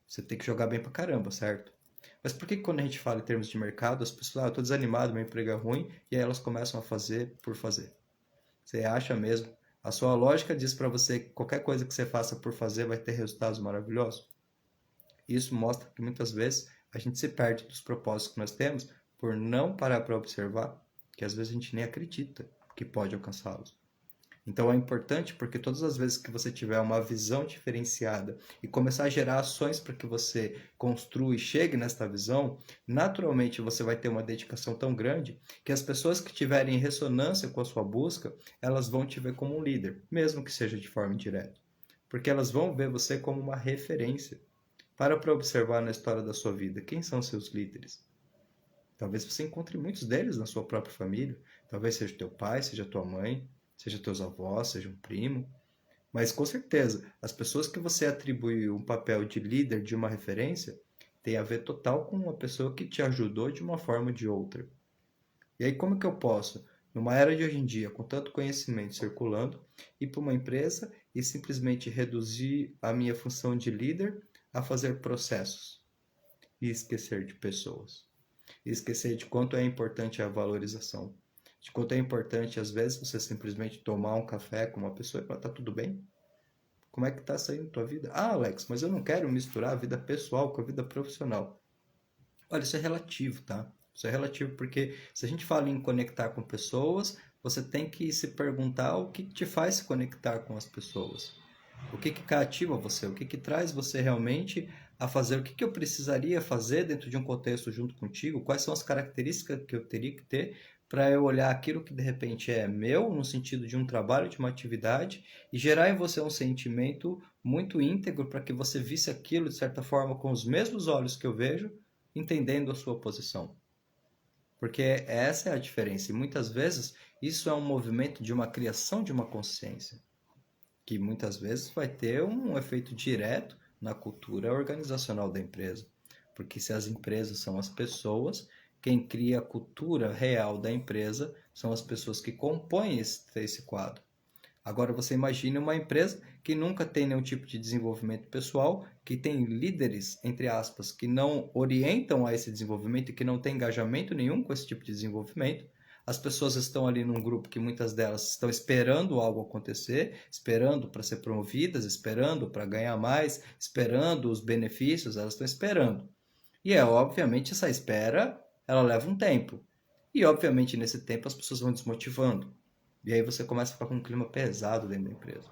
Speaker 1: você tem que jogar bem pra caramba, certo? Mas por que quando a gente fala em termos de mercado, as pessoas: eu tô desanimado, meu emprego é ruim, e aí elas começam a fazer por fazer? Você acha mesmo? A sua lógica diz para você que qualquer coisa que você faça por fazer vai ter resultados maravilhosos? Isso mostra que muitas vezes a gente se perde dos propósitos que nós temos por não parar para observar que às vezes a gente nem acredita que pode alcançá-los. Então é importante porque todas as vezes que você tiver uma visão diferenciada e começar a gerar ações para que você construa e chegue nesta visão, naturalmente você vai ter uma dedicação tão grande que as pessoas que tiverem ressonância com a sua busca, elas vão te ver como um líder, mesmo que seja de forma indireta. Porque elas vão ver você como uma referência. Para observar na história da sua vida quem são seus líderes. Talvez você encontre muitos deles na sua própria família. Talvez seja teu pai, seja tua mãe, seja teus avós, seja um primo. Mas com certeza, as pessoas que você atribui um papel de líder, de uma referência, tem a ver total com uma pessoa que te ajudou de uma forma ou de outra. E aí como que eu posso, numa era de hoje em dia, com tanto conhecimento circulando, ir para uma empresa e simplesmente reduzir a minha função de líder a fazer processos e esquecer de pessoas? E esquecer de quanto é importante a valorização. De quanto é importante, às vezes, você simplesmente tomar um café com uma pessoa e falar: tá tudo bem? Como é que tá saindo a tua vida? Ah, Alex, mas eu não quero misturar a vida pessoal com a vida profissional. Olha, isso é relativo, tá? Isso é relativo porque se a gente fala em conectar com pessoas, você tem que se perguntar o que te faz se conectar com as pessoas. O que cativa você? O que traz você realmente a fazer? O que eu precisaria fazer dentro de um contexto junto contigo? Quais são as características que eu teria que ter para eu olhar aquilo que de repente é meu, no sentido de um trabalho, de uma atividade, e gerar em você um sentimento muito íntegro para que você visse aquilo de certa forma com os mesmos olhos que eu vejo, entendendo a sua posição. Porque essa é a diferença. E muitas vezes isso é um movimento de uma criação de uma consciência, que muitas vezes vai ter um efeito direto na cultura organizacional da empresa. Porque se as empresas são as pessoas, quem cria a cultura real da empresa são as pessoas que compõem esse quadro. Agora você imagine uma empresa que nunca tem nenhum tipo de desenvolvimento pessoal, que tem líderes, entre aspas, que não orientam a esse desenvolvimento e que não tem engajamento nenhum com esse tipo de desenvolvimento. As pessoas estão ali num grupo que muitas delas estão esperando algo acontecer, esperando para ser promovidas, esperando para ganhar mais, esperando os benefícios, elas estão esperando. E obviamente essa espera, ela leva um tempo. E obviamente nesse tempo as pessoas vão desmotivando. E aí você começa a ficar com um clima pesado dentro da empresa.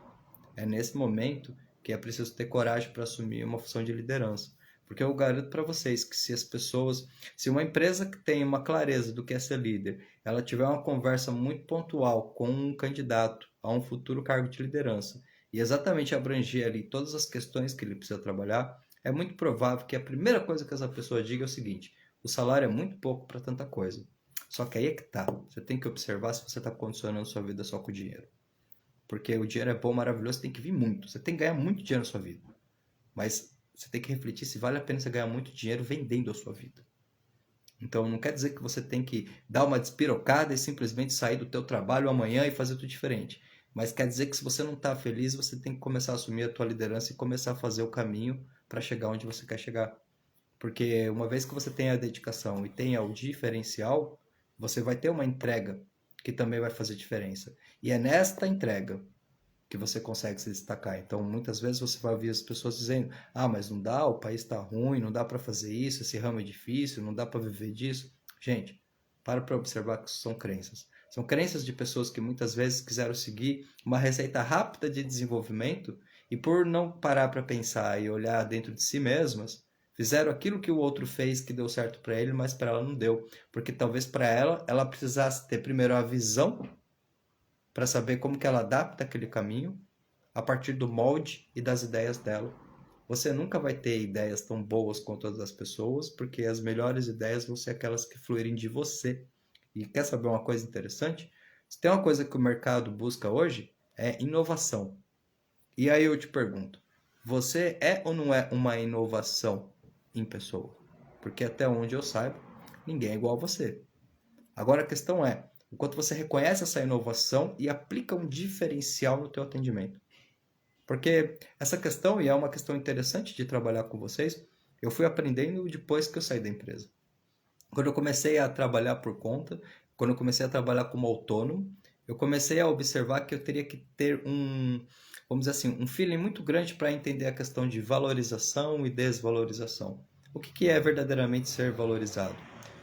Speaker 1: É nesse momento que é preciso ter coragem para assumir uma função de liderança. Porque eu garanto para vocês que se uma empresa que tem uma clareza do que é ser líder, ela tiver uma conversa muito pontual com um candidato a um futuro cargo de liderança e exatamente abranger ali todas as questões que ele precisa trabalhar, é muito provável que a primeira coisa que essa pessoa diga é o seguinte: o salário é muito pouco para tanta coisa. Só que aí é que tá. Você tem que observar se você está condicionando sua vida só com o dinheiro. Porque o dinheiro é bom, maravilhoso, tem que vir muito. Você tem que ganhar muito dinheiro na sua vida. Mas você tem que refletir se vale a pena você ganhar muito dinheiro vendendo a sua vida. Então não quer dizer que você tem que dar uma despirocada e simplesmente sair do teu trabalho amanhã e fazer tudo diferente. Mas quer dizer que se você não está feliz, você tem que começar a assumir a tua liderança e começar a fazer o caminho para chegar onde você quer chegar. Porque uma vez que você tem a dedicação e tenha o diferencial, você vai ter uma entrega que também vai fazer diferença. E é nesta entrega que você consegue se destacar. Então, muitas vezes você vai ouvir as pessoas dizendo: ah, mas não dá, o país está ruim, não dá para fazer isso, esse ramo é difícil, não dá para viver disso. Gente, para observar que isso são crenças. São crenças de pessoas que muitas vezes quiseram seguir uma receita rápida de desenvolvimento e por não parar para pensar e olhar dentro de si mesmas, fizeram aquilo que o outro fez que deu certo para ele, mas para ela não deu. Porque talvez para ela precisasse ter primeiro a visão para saber como que ela adapta aquele caminho a partir do molde e das ideias dela. Você nunca vai ter ideias tão boas quanto as das pessoas, porque as melhores ideias vão ser aquelas que fluírem de você. E quer saber uma coisa interessante? Se tem uma coisa que o mercado busca hoje, é inovação. E aí eu te pergunto, você é ou não é uma inovação em pessoa? Porque até onde eu saiba, ninguém é igual a você. Agora a questão é, o quanto você reconhece essa inovação e aplica um diferencial no teu atendimento. Porque essa questão, e é uma questão interessante de trabalhar com vocês, eu fui aprendendo depois que eu saí da empresa. Quando eu comecei a trabalhar por conta, quando eu comecei a trabalhar como autônomo, eu comecei a observar que eu teria que ter vamos dizer assim, um feeling muito grande para entender a questão de valorização e desvalorização. O que é verdadeiramente ser valorizado?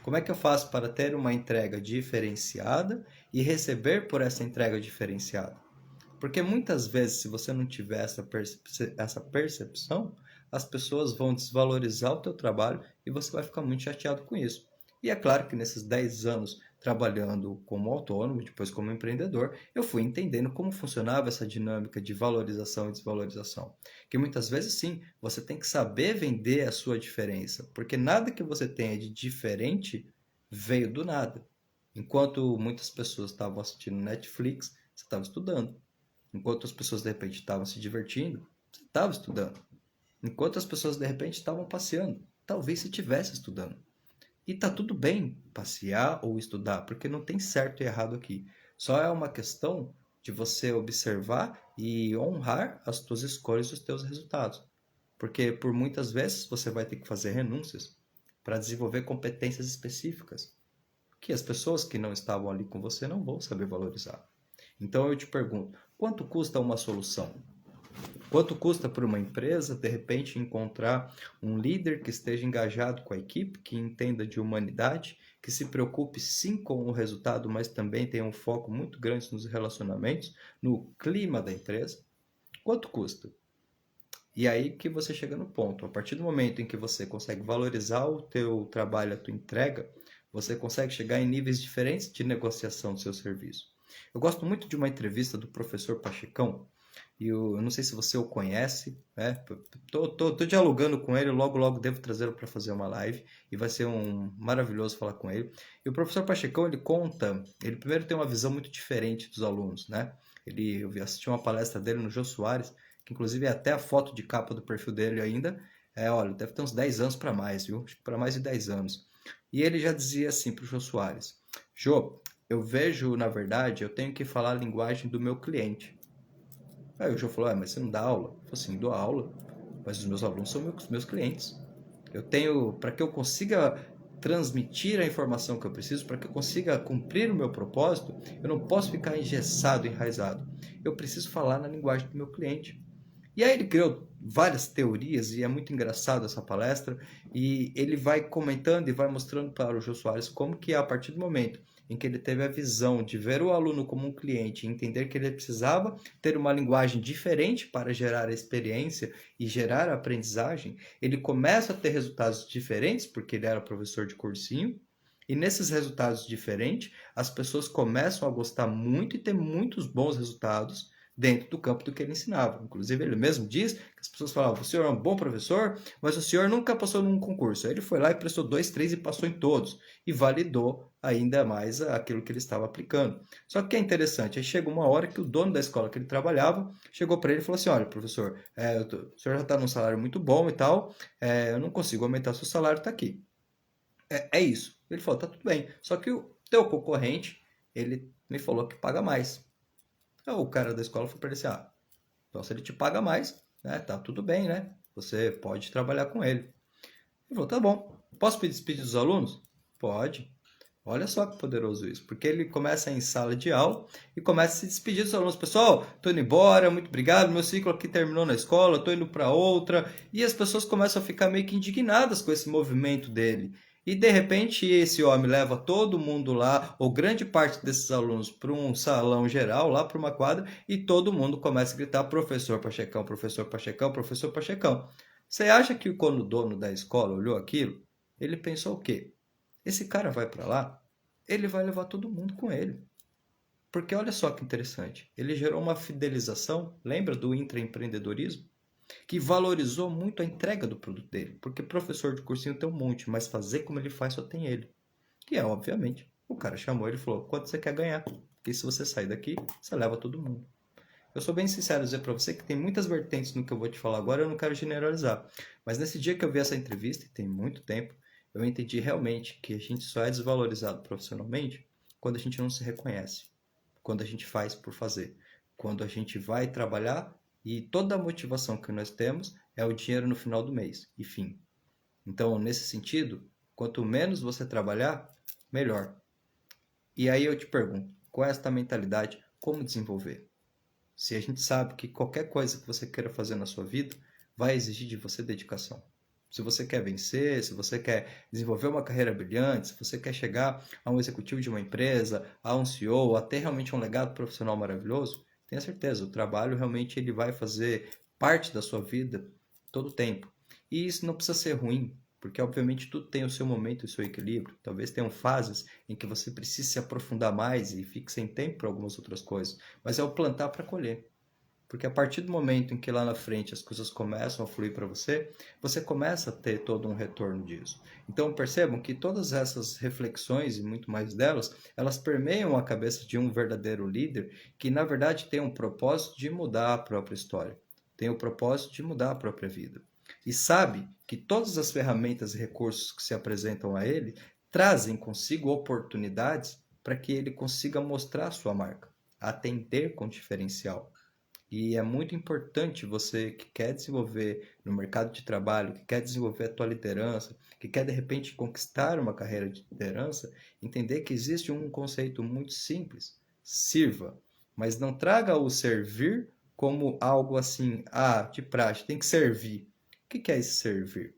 Speaker 1: Como é que eu faço para ter uma entrega diferenciada e receber por essa entrega diferenciada? Porque muitas vezes, se você não tiver essa percepção, as pessoas vão desvalorizar o teu trabalho e você vai ficar muito chateado com isso. E é claro que nesses 10 anos trabalhando como autônomo, depois como empreendedor, eu fui entendendo como funcionava essa dinâmica de valorização e desvalorização. Que muitas vezes, sim, você tem que saber vender a sua diferença, porque nada que você tenha de diferente veio do nada. Enquanto muitas pessoas estavam assistindo Netflix, você estava estudando. Enquanto as pessoas de repente estavam se divertindo, você estava estudando. Enquanto as pessoas de repente estavam passeando, talvez você estivesse estudando. E tá tudo bem passear ou estudar, porque não tem certo e errado aqui. Só é uma questão de você observar e honrar as tuas escolhas e os teus resultados. Porque por muitas vezes você vai ter que fazer renúncias para desenvolver competências específicas que as pessoas que não estavam ali com você não vão saber valorizar. Então eu te pergunto, quanto custa uma solução? Quanto custa para uma empresa, de repente, encontrar um líder que esteja engajado com a equipe, que entenda de humanidade, que se preocupe sim com o resultado, mas também tenha um foco muito grande nos relacionamentos, no clima da empresa? Quanto custa? E aí que você chega no ponto. A partir do momento em que você consegue valorizar o teu trabalho, a tua entrega, você consegue chegar em níveis diferentes de negociação do seu serviço. Eu gosto muito de uma entrevista do professor Pachecão, eu não sei se você o conhece, né? Tô dialogando com ele, logo devo trazê-lo para fazer uma live e vai ser maravilhoso falar com ele. E o professor Pachecão, ele primeiro tem uma visão muito diferente dos alunos, né? Eu assisti uma palestra dele no Jô Soares, que inclusive é até a foto de capa do perfil dele ainda, olha, deve ter uns 10 anos para mais, viu? Acho que para mais de 10 anos. E ele já dizia assim para o Jô Soares: Jô, eu vejo, na verdade, eu tenho que falar a linguagem do meu cliente. Aí o João falou, mas você não dá aula? Eu falei assim, dou aula, mas os meus alunos são meus clientes. Para que eu consiga transmitir a informação que eu preciso, para que eu consiga cumprir o meu propósito, eu não posso ficar engessado, enraizado. Eu preciso falar na linguagem do meu cliente. E aí ele criou várias teorias e é muito engraçado essa palestra e ele vai comentando e vai mostrando para o Jô Soares como que a partir do momento em que ele teve a visão de ver o aluno como um cliente e entender que ele precisava ter uma linguagem diferente para gerar a experiência e gerar a aprendizagem, ele começa a ter resultados diferentes porque ele era professor de cursinho. E nesses resultados diferentes, as pessoas começam a gostar muito e ter muitos bons resultados dentro do campo do que ele ensinava. Inclusive, ele mesmo diz que as pessoas falavam, o senhor é um bom professor, mas o senhor nunca passou num concurso. Aí ele foi lá e prestou 2, 3 e passou em todos. E validou ainda mais aquilo que ele estava aplicando. Só que o que é interessante, aí chega uma hora que o dono da escola que ele trabalhava chegou para ele e falou assim, olha, professor, o senhor já está num salário muito bom e tal, eu não consigo aumentar seu salário, está aqui. É isso. Ele falou, tá tudo bem. Só que o teu concorrente, ele me falou que paga mais. Aí o cara da escola falou para ele assim, então se ele te paga mais, né, tá tudo bem, né? Você pode trabalhar com ele. Ele falou, tá bom. Posso pedir despedir dos alunos? Pode. Olha só que poderoso isso, porque ele começa em sala de aula e começa a se despedir dos alunos. Pessoal, tô indo embora, muito obrigado, meu ciclo aqui terminou na escola, tô indo para outra. E as pessoas começam a ficar meio que indignadas com esse movimento dele. E de repente esse homem leva todo mundo lá, ou grande parte desses alunos, para um salão geral, lá para uma quadra, e todo mundo começa a gritar: professor Pachecão, professor Pachecão, professor Pachecão. Você acha que quando o dono da escola olhou aquilo, ele pensou o quê? Esse cara vai para lá, ele vai levar todo mundo com ele. Porque olha só que interessante, ele gerou uma fidelização, lembra do intraempreendedorismo? Que valorizou muito a entrega do produto dele. Porque professor de cursinho tem um monte, mas fazer como ele faz só tem ele. Que é, obviamente, o cara chamou ele e falou, quanto você quer ganhar? Porque se você sair daqui, você leva todo mundo. Eu sou bem sincero dizer para você que tem muitas vertentes no que eu vou te falar agora, eu não quero generalizar. Mas nesse dia que eu vi essa entrevista, e tem muito tempo, eu entendi realmente que a gente só é desvalorizado profissionalmente quando a gente não se reconhece, quando a gente faz por fazer, quando a gente vai trabalhar e toda a motivação que nós temos é o dinheiro no final do mês, e fim. Então, nesse sentido, quanto menos você trabalhar, melhor. E aí eu te pergunto, qual é esta mentalidade? Como desenvolver? Se a gente sabe que qualquer coisa que você queira fazer na sua vida vai exigir de você dedicação. Se você quer vencer, se você quer desenvolver uma carreira brilhante, se você quer chegar a um executivo de uma empresa, a um CEO, a ter realmente um legado profissional maravilhoso, tenha certeza, o trabalho realmente ele vai fazer parte da sua vida todo o tempo. E isso não precisa ser ruim, porque obviamente tudo tem o seu momento e o seu equilíbrio. Talvez tenham fases em que você precise se aprofundar mais e fique sem tempo para algumas outras coisas, mas é o plantar para colher. Porque a partir do momento em que lá na frente as coisas começam a fluir para você, você começa a ter todo um retorno disso. Então percebam que todas essas reflexões e muito mais delas, elas permeiam a cabeça de um verdadeiro líder que na verdade tem um propósito de mudar a própria história, tem o propósito de mudar a própria vida. E sabe que todas as ferramentas e recursos que se apresentam a ele trazem consigo oportunidades para que ele consiga mostrar a sua marca, atender com diferencial. E é muito importante você que quer desenvolver no mercado de trabalho, que quer desenvolver a tua liderança, que quer de repente conquistar uma carreira de liderança, entender que existe um conceito muito simples: sirva, mas não traga o servir como algo assim, de praxe, tem que servir. O que é esse servir?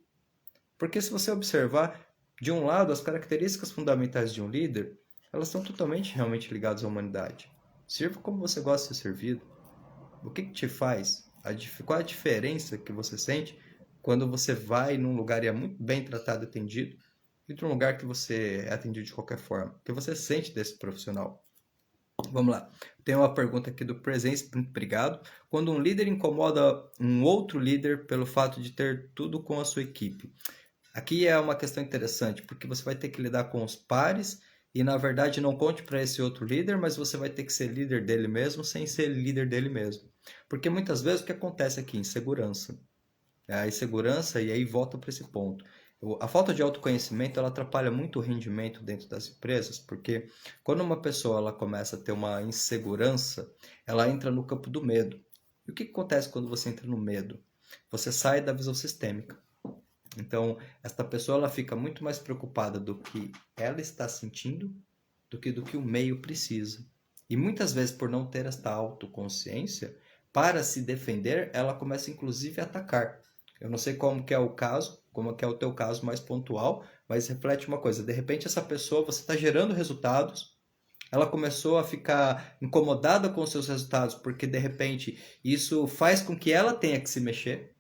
Speaker 1: Porque se você observar, de um lado, as características fundamentais de um líder, elas estão totalmente realmente ligadas à humanidade. Sirva como você gosta de ser servido. O que te faz? Qual a diferença que você sente quando você vai num lugar e é muito bem tratado e atendido e de um lugar que você é atendido de qualquer forma? O que você sente desse profissional? Vamos lá. Tem uma pergunta aqui do Presence, obrigado. Quando um líder incomoda um outro líder pelo fato de ter tudo com a sua equipe. Aqui é uma questão interessante, porque você vai ter que lidar com os pares e, na verdade, não conte para esse outro líder, mas você vai ter que ser líder dele mesmo sem ser líder dele mesmo. Porque muitas vezes o que acontece aqui? Insegurança. A insegurança, e aí volta para esse ponto. A falta de autoconhecimento ela atrapalha muito o rendimento dentro das empresas, porque quando uma pessoa ela começa a ter uma insegurança, ela entra no campo do medo. E o que acontece quando você entra no medo? Você sai da visão sistêmica. Então, esta pessoa ela fica muito mais preocupada do que ela está sentindo do que o meio precisa. E muitas vezes, por não ter esta autoconsciência, para se defender, ela começa inclusive a atacar. Eu não sei como que é o caso, como que é o teu caso mais pontual, mas reflete uma coisa, de repente essa pessoa, você está gerando resultados, ela começou a ficar incomodada com os seus resultados, porque de repente isso faz com que ela tenha que se mexer,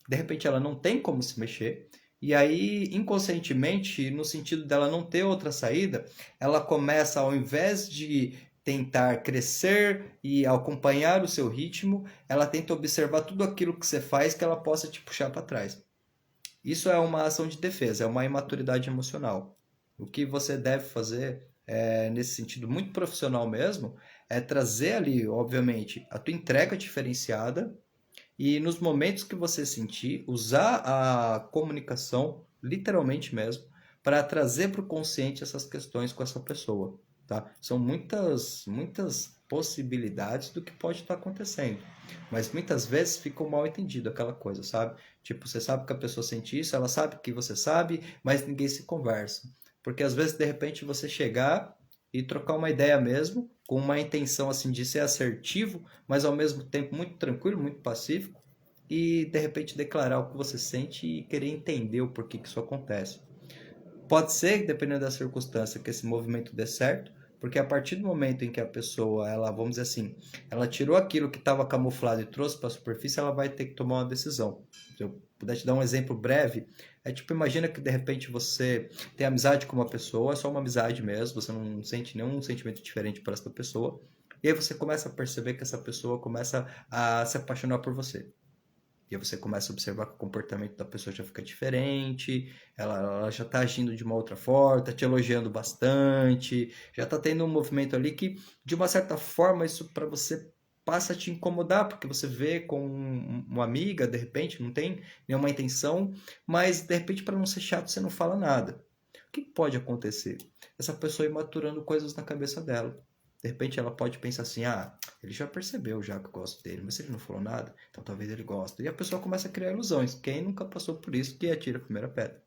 Speaker 1: de repente ela não tem como se mexer, e aí inconscientemente, no sentido dela não ter outra saída, ela começa, ao invés de tentar crescer e acompanhar o seu ritmo, ela tenta observar tudo aquilo que você faz que ela possa te puxar para trás. Isso é uma ação de defesa, é uma imaturidade emocional. O que você deve fazer, nesse sentido muito profissional mesmo, é trazer ali, obviamente, a tua entrega diferenciada e nos momentos que você sentir, usar a comunicação, literalmente mesmo, para trazer para o consciente essas questões com essa pessoa, tá? São muitas possibilidades do que pode estar acontecendo, mas muitas vezes fica um mal entendido aquela coisa, sabe? Tipo, você sabe que a pessoa sente isso, ela sabe que você sabe, mas ninguém se conversa. Porque às vezes, de repente, você chegar e trocar uma ideia mesmo, com uma intenção assim de ser assertivo, mas ao mesmo tempo muito tranquilo, muito pacífico, e de repente declarar o que você sente e querer entender o porquê que isso acontece. Pode ser, dependendo da circunstância, que esse movimento dê certo, porque a partir do momento em que a pessoa, ela, vamos dizer assim, ela tirou aquilo que estava camuflado e trouxe para a superfície, ela vai ter que tomar uma decisão. Se eu puder te dar um exemplo breve, é tipo, imagina que de repente você tem amizade com uma pessoa, é só uma amizade mesmo, você não sente nenhum sentimento diferente por essa pessoa, e aí você começa a perceber que essa pessoa começa a se apaixonar por você. E aí você começa a observar que o comportamento da pessoa já fica diferente, ela já está agindo de uma outra forma, está te elogiando bastante, já está tendo um movimento ali que, de uma certa forma, isso para você passa a te incomodar, porque você vê com uma amiga, de repente, não tem nenhuma intenção, mas de repente, para não ser chato, você não fala nada. O que pode acontecer? Essa pessoa ir maturando coisas na cabeça dela. De repente ela pode pensar assim, ele já percebeu já que eu gosto dele, mas se ele não falou nada, então talvez ele goste. E a pessoa começa a criar ilusões. Quem nunca passou por isso, que atira a primeira pedra.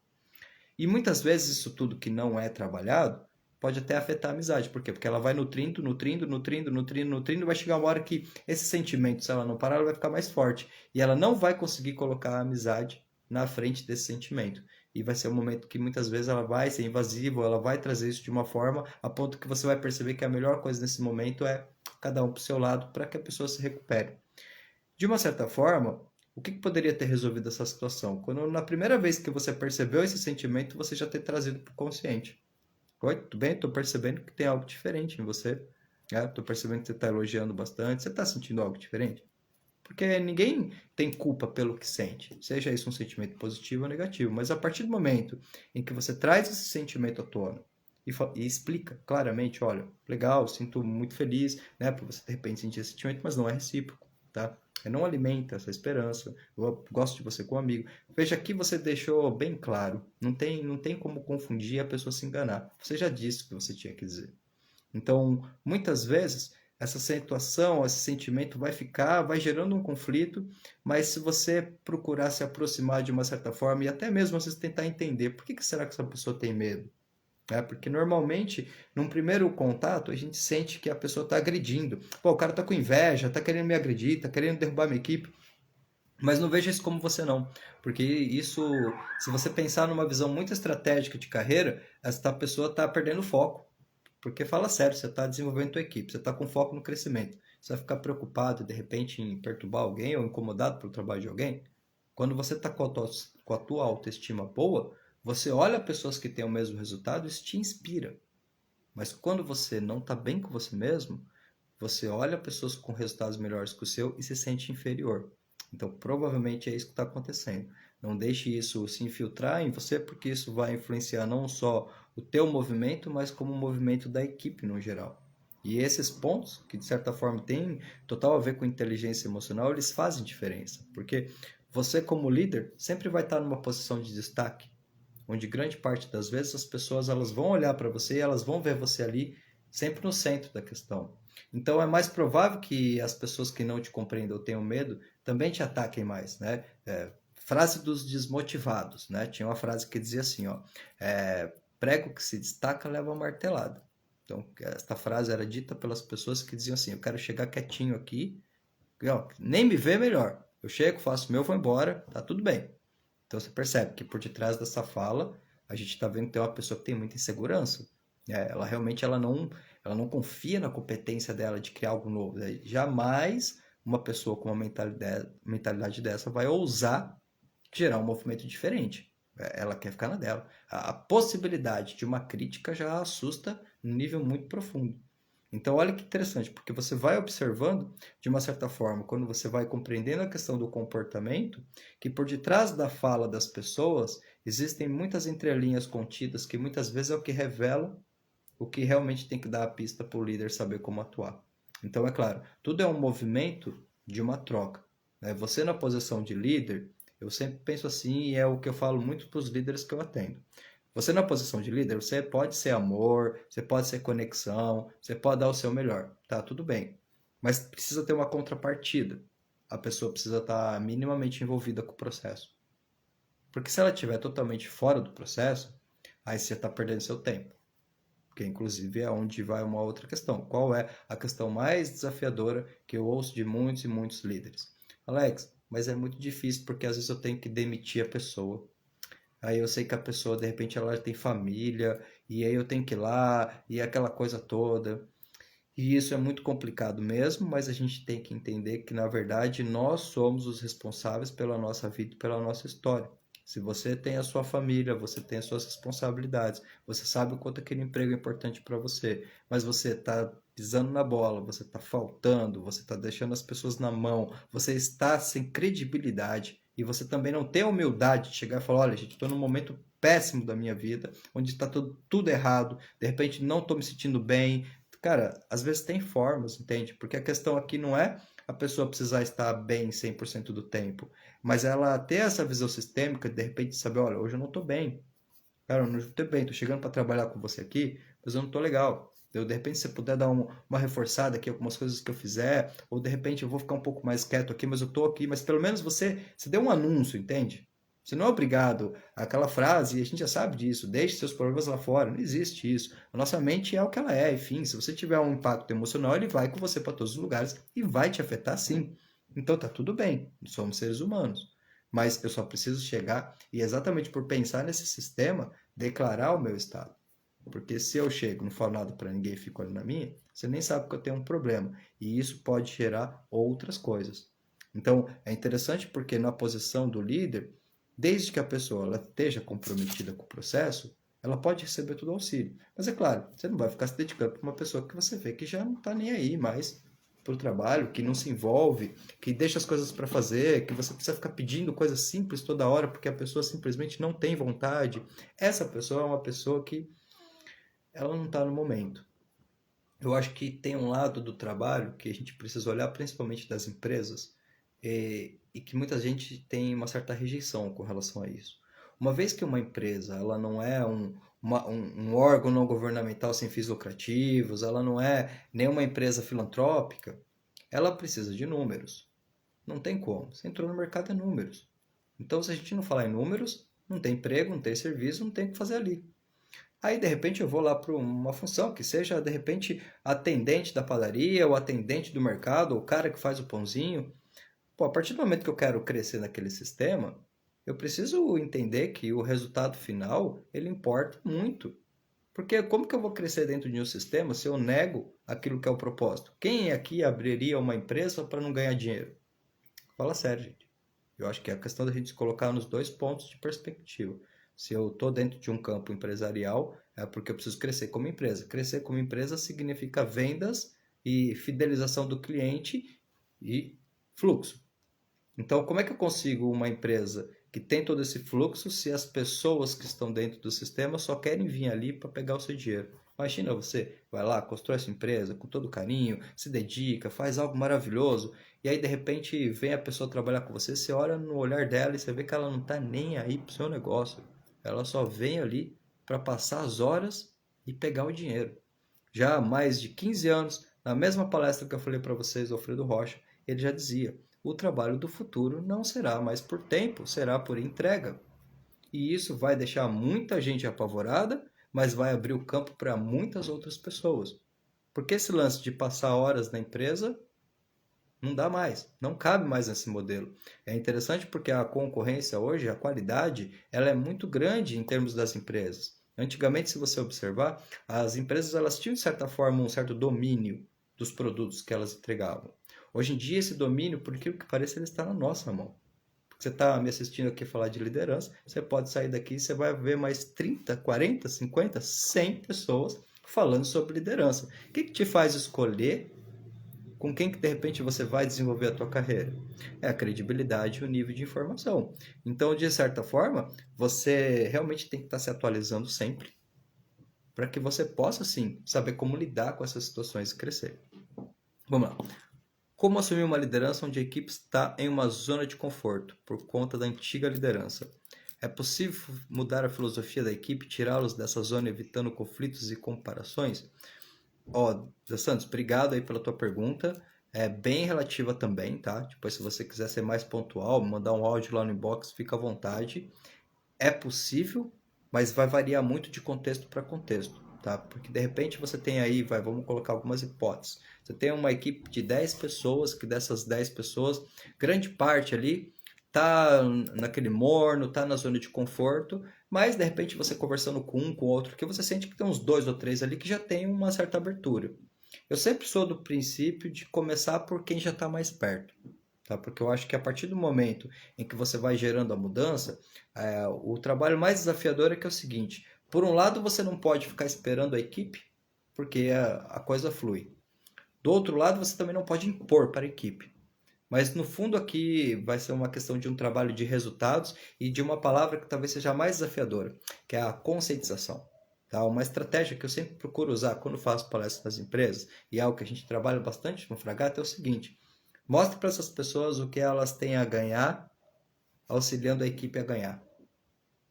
Speaker 1: E muitas vezes isso tudo que não é trabalhado pode até afetar a amizade. Por quê? Porque ela vai nutrindo, nutrindo, nutrindo, nutrindo, nutrindo, e vai chegar uma hora que esse sentimento, se ela não parar, ela vai ficar mais forte. E ela não vai conseguir colocar a amizade na frente desse sentimento. E vai ser um momento que muitas vezes ela vai ser invasiva, ela vai trazer isso de uma forma a ponto que você vai perceber que a melhor coisa nesse momento é cada um para o seu lado para que a pessoa se recupere. De uma certa forma, o que poderia ter resolvido essa situação? Quando na primeira vez que você percebeu esse sentimento, você já ter trazido para o consciente. Oi, tudo bem? Estou percebendo que tem algo diferente em você. Estou percebendo que você está elogiando bastante. Você está sentindo algo diferente? Porque ninguém tem culpa pelo que sente, seja isso um sentimento positivo ou negativo. Mas a partir do momento em que você traz esse sentimento à tona e explica claramente, olha, legal, sinto muito feliz, né, por você de repente sentir esse sentimento, mas não é recíproco, tá? Não alimenta essa esperança. Eu gosto de você como amigo. Veja aqui você deixou bem claro. Não tem como confundir e a pessoa se enganar. Você já disse o que você tinha que dizer. Então, muitas vezes, essa situação, esse sentimento vai gerando um conflito, mas se você procurar se aproximar de uma certa forma e até mesmo você tentar entender por que será que essa pessoa tem medo, porque normalmente, num primeiro contato, a gente sente que a pessoa está agredindo. Pô, o cara está com inveja, está querendo me agredir, está querendo derrubar minha equipe. Mas não veja isso como você não, porque isso, se você pensar numa visão muito estratégica de carreira, essa pessoa está perdendo foco. Porque fala sério, você está desenvolvendo tua equipe, você está com foco no crescimento. Você vai ficar preocupado, de repente, em perturbar alguém ou incomodado pelo trabalho de alguém? Quando você está com a tua autoestima boa, você olha pessoas que têm o mesmo resultado e isso te inspira. Mas quando você não está bem com você mesmo, você olha pessoas com resultados melhores que o seu e se sente inferior. Então, provavelmente é isso que está acontecendo. Não deixe isso se infiltrar em você, porque isso vai influenciar não só o teu movimento, mas como o movimento da equipe no geral. E esses pontos, que de certa forma têm total a ver com inteligência emocional, eles fazem diferença. Porque você, como líder, sempre vai estar numa posição de destaque, onde grande parte das vezes as pessoas elas vão olhar para você e elas vão ver você ali sempre no centro da questão. Então é mais provável que as pessoas que não te compreendam ou tenham medo também te ataquem mais, né? Frase dos desmotivados, né? Tinha uma frase que dizia assim, ó, prego que se destaca leva martelada. Então, esta frase era dita pelas pessoas que diziam assim, eu quero chegar quietinho aqui, ó, nem me vê melhor. Eu chego, faço o meu, vou embora, tá tudo bem. Então você percebe que por detrás dessa fala, a gente está vendo que tem uma pessoa que tem muita insegurança. Ela realmente ela não confia na competência dela de criar algo novo. Jamais uma pessoa com uma mentalidade dessa vai ousar gerar um movimento diferente. Ela quer ficar na dela. A possibilidade de uma crítica já assusta num nível muito profundo. Então, olha que interessante, porque você vai observando, de uma certa forma, quando você vai compreendendo a questão do comportamento, que por detrás da fala das pessoas existem muitas entrelinhas contidas, que muitas vezes é o que revela o que realmente tem que dar a pista para o líder saber como atuar. Então, é claro, tudo é um movimento de uma troca. Você, na posição de líder, eu sempre penso assim, e é o que eu falo muito para os líderes que eu atendo. Você na posição de líder, você pode ser amor, você pode ser conexão, você pode dar o seu melhor, tá? Tudo bem. Mas precisa ter uma contrapartida. A pessoa precisa estar minimamente envolvida com o processo. Porque se ela estiver totalmente fora do processo, aí você está perdendo seu tempo. Porque inclusive é onde vai uma outra questão. Qual é a questão mais desafiadora que eu ouço de muitos e muitos líderes? Alex, mas é muito difícil porque às vezes eu tenho que demitir a pessoa. Aí eu sei que a pessoa, de repente, ela tem família, e aí eu tenho que ir lá, e aquela coisa toda. E isso é muito complicado mesmo, mas a gente tem que entender que, na verdade, nós somos os responsáveis pela nossa vida e pela nossa história. Se você tem a sua família, você tem as suas responsabilidades, você sabe o quanto aquele emprego é importante para você, mas você está pisando na bola, você está faltando, você está deixando as pessoas na mão, você está sem credibilidade e você também não tem a humildade de chegar e falar: olha, gente, estou num momento péssimo da minha vida, onde está tudo errado, de repente não estou me sentindo bem. Cara, às vezes tem formas, entende? Porque a questão aqui não é a pessoa precisar estar bem 100% do tempo, mas ela ter essa visão sistêmica, de repente saber, olha, hoje eu não estou bem. Cara, eu não estou bem, estou chegando para trabalhar com você aqui, mas eu não estou legal. Eu, de repente, se você puder dar uma reforçada aqui, algumas coisas que eu fizer, ou de repente eu vou ficar um pouco mais quieto aqui, mas eu estou aqui, mas pelo menos você deu um anúncio, entende? Você não é obrigado àquela frase, e a gente já sabe disso, deixe seus problemas lá fora, não existe isso. A nossa mente é o que ela é, enfim, se você tiver um impacto emocional, ele vai com você para todos os lugares e vai te afetar sim. Então tá tudo bem, somos seres humanos. Mas eu só preciso chegar e exatamente por pensar nesse sistema, declarar o meu estado. Porque se eu chego, não falo nada para ninguém e fico ali na minha, você nem sabe que eu tenho um problema. E isso pode gerar outras coisas. Então, é interessante porque na posição do líder, desde que a pessoa ela esteja comprometida com o processo, ela pode receber todo o auxílio. Mas é claro, você não vai ficar se dedicando para uma pessoa que você vê que já não está nem aí mais para o trabalho, que não se envolve, que deixa as coisas para fazer, que você precisa ficar pedindo coisas simples toda hora porque a pessoa simplesmente não tem vontade. Essa pessoa é uma pessoa que ela não está no momento. Eu acho que tem um lado do trabalho que a gente precisa olhar, principalmente das empresas, e que muita gente tem uma certa rejeição com relação a isso. Uma vez que uma empresa ela não é um órgão não governamental sem fins lucrativos, ela não é nenhuma empresa filantrópica, ela precisa de números. Não tem como. Você entrou no mercado é números. Então, se a gente não falar em números, não tem emprego, não tem serviço, não tem o que fazer ali. Aí, de repente, eu vou lá para uma função que seja, de repente, atendente da padaria, ou atendente do mercado, ou o cara que faz o pãozinho. Pô, a partir do momento que eu quero crescer naquele sistema, eu preciso entender que o resultado final, ele importa muito. Porque como que eu vou crescer dentro de um sistema se eu nego aquilo que é o propósito? Quem aqui abriria uma empresa para não ganhar dinheiro? Fala sério, gente. Eu acho que é a questão da gente se colocar nos dois pontos de perspectiva. Se eu estou dentro de um campo empresarial, é porque eu preciso crescer como empresa. Crescer como empresa significa vendas e fidelização do cliente e fluxo. Então, como é que eu consigo uma empresa que tem todo esse fluxo se as pessoas que estão dentro do sistema só querem vir ali para pegar o seu dinheiro? Imagina você vai lá, constrói essa empresa com todo carinho, se dedica, faz algo maravilhoso, e aí de repente vem a pessoa trabalhar com você, você olha no olhar dela e você vê que ela não está nem aí pro seu negócio. Ela só vem ali para passar as horas e pegar o dinheiro. Já há mais de 15 anos, na mesma palestra que eu falei para vocês, o Alfredo Rocha, ele já dizia: o trabalho do futuro não será mais por tempo, será por entrega. E isso vai deixar muita gente apavorada, mas vai abrir o campo para muitas outras pessoas. Porque esse lance de passar horas na empresa não dá mais, não cabe mais nesse modelo. É interessante porque a concorrência hoje, a qualidade, ela é muito grande em termos das empresas. Antigamente, se você observar, as empresas elas tinham de certa forma um certo domínio dos produtos que elas entregavam. Hoje em dia, esse domínio, por que parece, ele está na nossa mão. Você está me assistindo aqui falar de liderança, você pode sair daqui e você vai ver mais 30, 40, 50, 100 pessoas falando sobre liderança. O que te faz escolher com quem que de repente você vai desenvolver a tua carreira? É a credibilidade e o nível de informação. Então, de certa forma, você realmente tem que estar se atualizando sempre para que você possa, sim, saber como lidar com essas situações e crescer. Vamos lá. Como assumir uma liderança onde a equipe está em uma zona de conforto por conta da antiga liderança? É possível mudar a filosofia da equipe, tirá-los dessa zona, evitando conflitos e comparações? Ó, oh, Santos, obrigado aí pela tua pergunta. É bem relativa também, tá? Depois, se você quiser ser mais pontual, mandar um áudio lá no inbox, fica à vontade. É possível, mas vai variar muito de contexto para contexto, tá? Porque de repente você tem aí, vamos colocar algumas hipóteses. Você tem uma equipe de 10 pessoas, que dessas 10 pessoas, grande parte ali tá naquele morno, tá na zona de conforto, mas de repente você conversando com um, com outro, que você sente que tem uns dois ou três ali que já tem uma certa abertura. Eu sempre sou do princípio de começar por quem já está mais perto, tá? Porque eu acho que a partir do momento em que você vai gerando a mudança, o trabalho mais desafiador é que é o seguinte: por um lado, você não pode ficar esperando a equipe, porque a coisa flui. Do outro lado, você também não pode impor para a equipe. Mas no fundo aqui vai ser uma questão de um trabalho de resultados e de uma palavra que talvez seja a mais desafiadora, que é a conscientização. Tá? Uma estratégia que eu sempre procuro usar quando faço palestras nas empresas, e é algo que a gente trabalha bastante no Fragata, é o seguinte: mostre para essas pessoas o que elas têm a ganhar, auxiliando a equipe a ganhar.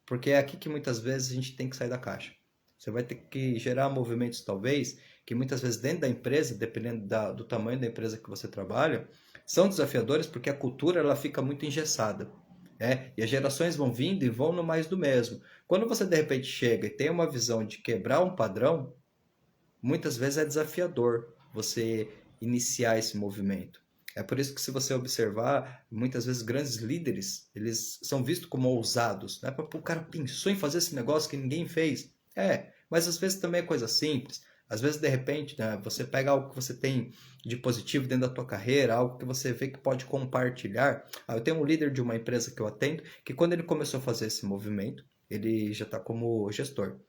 Speaker 1: Porque é aqui que muitas vezes a gente tem que sair da caixa. Você vai ter que gerar movimentos, talvez, que muitas vezes dentro da empresa, dependendo do tamanho da empresa que você trabalha, são desafiadores porque a cultura ela fica muito engessada. E as gerações vão vindo e vão no mais do mesmo. Quando você de repente chega e tem uma visão de quebrar um padrão, muitas vezes é desafiador você iniciar esse movimento. É por isso que, se você observar, muitas vezes grandes líderes, eles são vistos como ousados, né? O cara pensou em fazer esse negócio que ninguém fez. Mas às vezes também é coisa simples. Às vezes, de repente, né, você pega algo que você tem de positivo dentro da tua carreira, algo que você vê que pode compartilhar. Eu tenho um líder de uma empresa que eu atendo, que quando ele começou a fazer esse movimento, ele já está como gestor.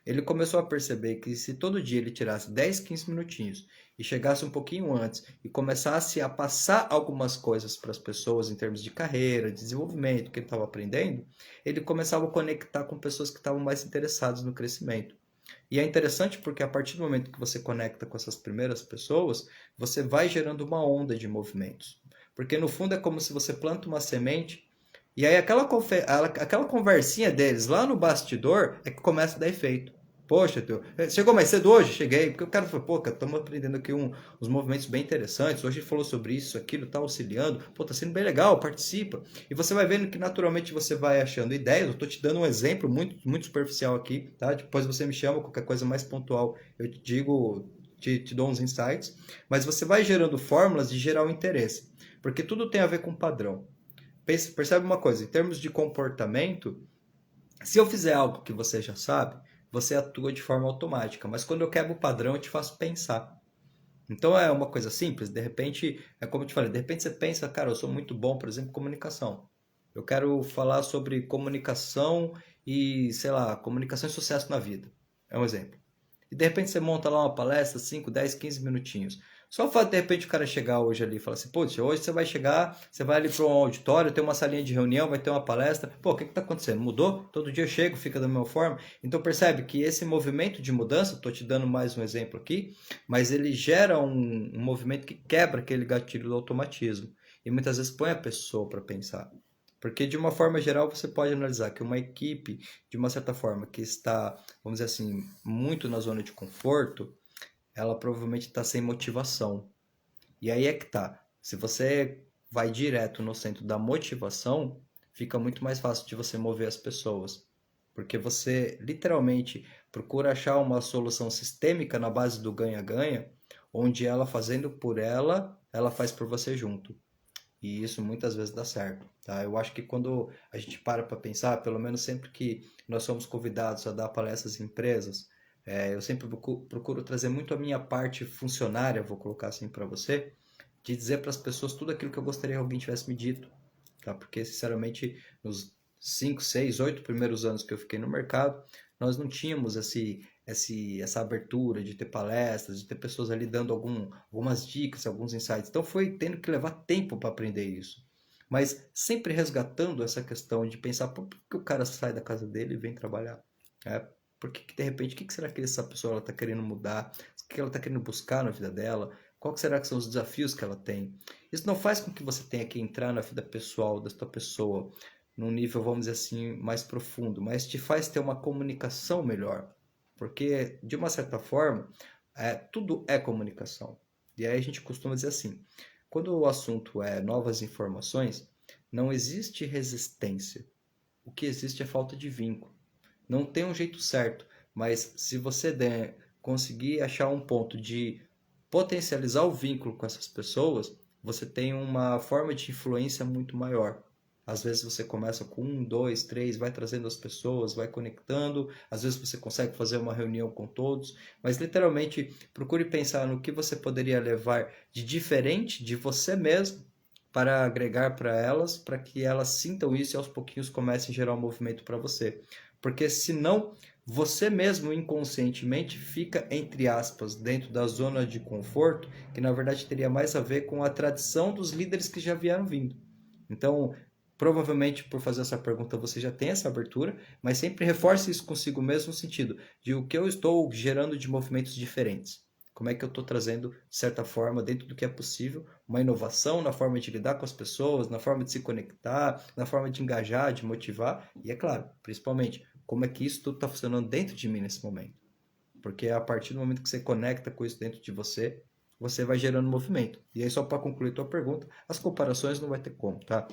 Speaker 1: Ele começou a perceber que se todo dia ele tirasse 10, 15 minutinhos e chegasse um pouquinho antes e começasse a passar algumas coisas para as pessoas em termos de carreira, de desenvolvimento que ele estava aprendendo, ele começava a conectar com pessoas que estavam mais interessadas no crescimento. E é interessante porque a partir do momento que você conecta com essas primeiras pessoas, você vai gerando uma onda de movimentos. Porque no fundo é como se você planta uma semente e aí aquela conversinha deles lá no bastidor é que começa a dar efeito. Poxa, teu, chegou mais cedo hoje? Cheguei. Porque o cara falou, pô, estamos aprendendo aqui uns movimentos bem interessantes. Hoje ele falou sobre isso, aquilo, tá auxiliando. Pô, tá sendo bem legal, participa. E você vai vendo que naturalmente você vai achando ideias. Eu tô te dando um exemplo muito, muito superficial aqui, tá? Depois você me chama, qualquer coisa mais pontual, eu te digo, te dou uns insights. Mas você vai gerando fórmulas de gerar o interesse. Porque tudo tem a ver com padrão. Percebe uma coisa, em termos de comportamento, se eu fizer algo que você já sabe, você atua de forma automática. Mas quando eu quebro o padrão, eu te faço pensar. Então é uma coisa simples, de repente, é como eu te falei, de repente você pensa, cara, eu sou muito bom, por exemplo, em comunicação. Eu quero falar sobre comunicação e, sei lá, comunicação e sucesso na vida. É um exemplo. E de repente você monta lá uma palestra, 5, 10, 15 minutinhos. Só o fato de repente o cara chegar hoje ali e falar assim, putz, hoje você vai chegar, você vai ali para um auditório, tem uma salinha de reunião, vai ter uma palestra. Pô, o que está acontecendo? Mudou? Todo dia eu chego, fica da mesma forma. Então percebe que esse movimento de mudança, estou te dando mais um exemplo aqui, mas ele gera um movimento que quebra aquele gatilho do automatismo. E muitas vezes põe a pessoa para pensar. Porque de uma forma geral você pode analisar que uma equipe, de uma certa forma, que está, vamos dizer assim, muito na zona de conforto, ela provavelmente está sem motivação. E aí é que tá. Se você vai direto no centro da motivação, fica muito mais fácil de você mover as pessoas. Porque você literalmente procura achar uma solução sistêmica na base do ganha-ganha, onde ela fazendo por ela, ela faz por você junto. E isso muitas vezes dá certo, tá? Eu acho que quando a gente para pensar, pelo menos sempre que nós somos convidados a dar palestras em empresas, eu sempre procuro trazer muito a minha parte funcionária, vou colocar assim para você, de dizer para as pessoas tudo aquilo que eu gostaria que alguém tivesse me dito, tá? Porque, sinceramente, nos 5, 6, 8 primeiros anos que eu fiquei no mercado, nós não tínhamos essa abertura de ter palestras, de ter pessoas ali dando algumas dicas, alguns insights. Então foi tendo que levar tempo para aprender isso. Mas sempre resgatando essa questão de pensar por que o cara sai da casa dele e vem trabalhar. Né? Porque de repente, o que será que essa pessoa está querendo mudar? O que ela está querendo buscar na vida dela? Qual será que são os desafios que ela tem? Isso não faz com que você tenha que entrar na vida pessoal desta pessoa num nível, vamos dizer assim, mais profundo, mas te faz ter uma comunicação melhor. Porque, de uma certa forma, tudo é comunicação. E aí a gente costuma dizer assim, quando o assunto é novas informações, não existe resistência. O que existe é falta de vínculo. Não tem um jeito certo, mas se você conseguir achar um ponto de potencializar o vínculo com essas pessoas, você tem uma forma de influência muito maior. Às vezes você começa com um, dois, três, vai trazendo as pessoas, vai conectando. Às vezes você consegue fazer uma reunião com todos, mas literalmente procure pensar no que você poderia levar de diferente de você mesmo para agregar para elas, para que elas sintam isso e aos pouquinhos comecem a gerar um movimento para você. Porque senão você mesmo inconscientemente fica, entre aspas, dentro da zona de conforto, que na verdade teria mais a ver com a tradição dos líderes que já vieram vindo. Então, provavelmente por fazer essa pergunta você já tem essa abertura, mas sempre reforce isso consigo mesmo no sentido de o que eu estou gerando de movimentos diferentes. Como é que eu estou trazendo, de certa forma, dentro do que é possível, uma inovação na forma de lidar com as pessoas, na forma de se conectar, na forma de engajar, de motivar, e é claro, principalmente, como é que isso tudo está funcionando dentro de mim nesse momento. Porque a partir do momento que você conecta com isso dentro de você, você vai gerando movimento. E aí, só para concluir tua pergunta, as comparações não vai ter como, tá?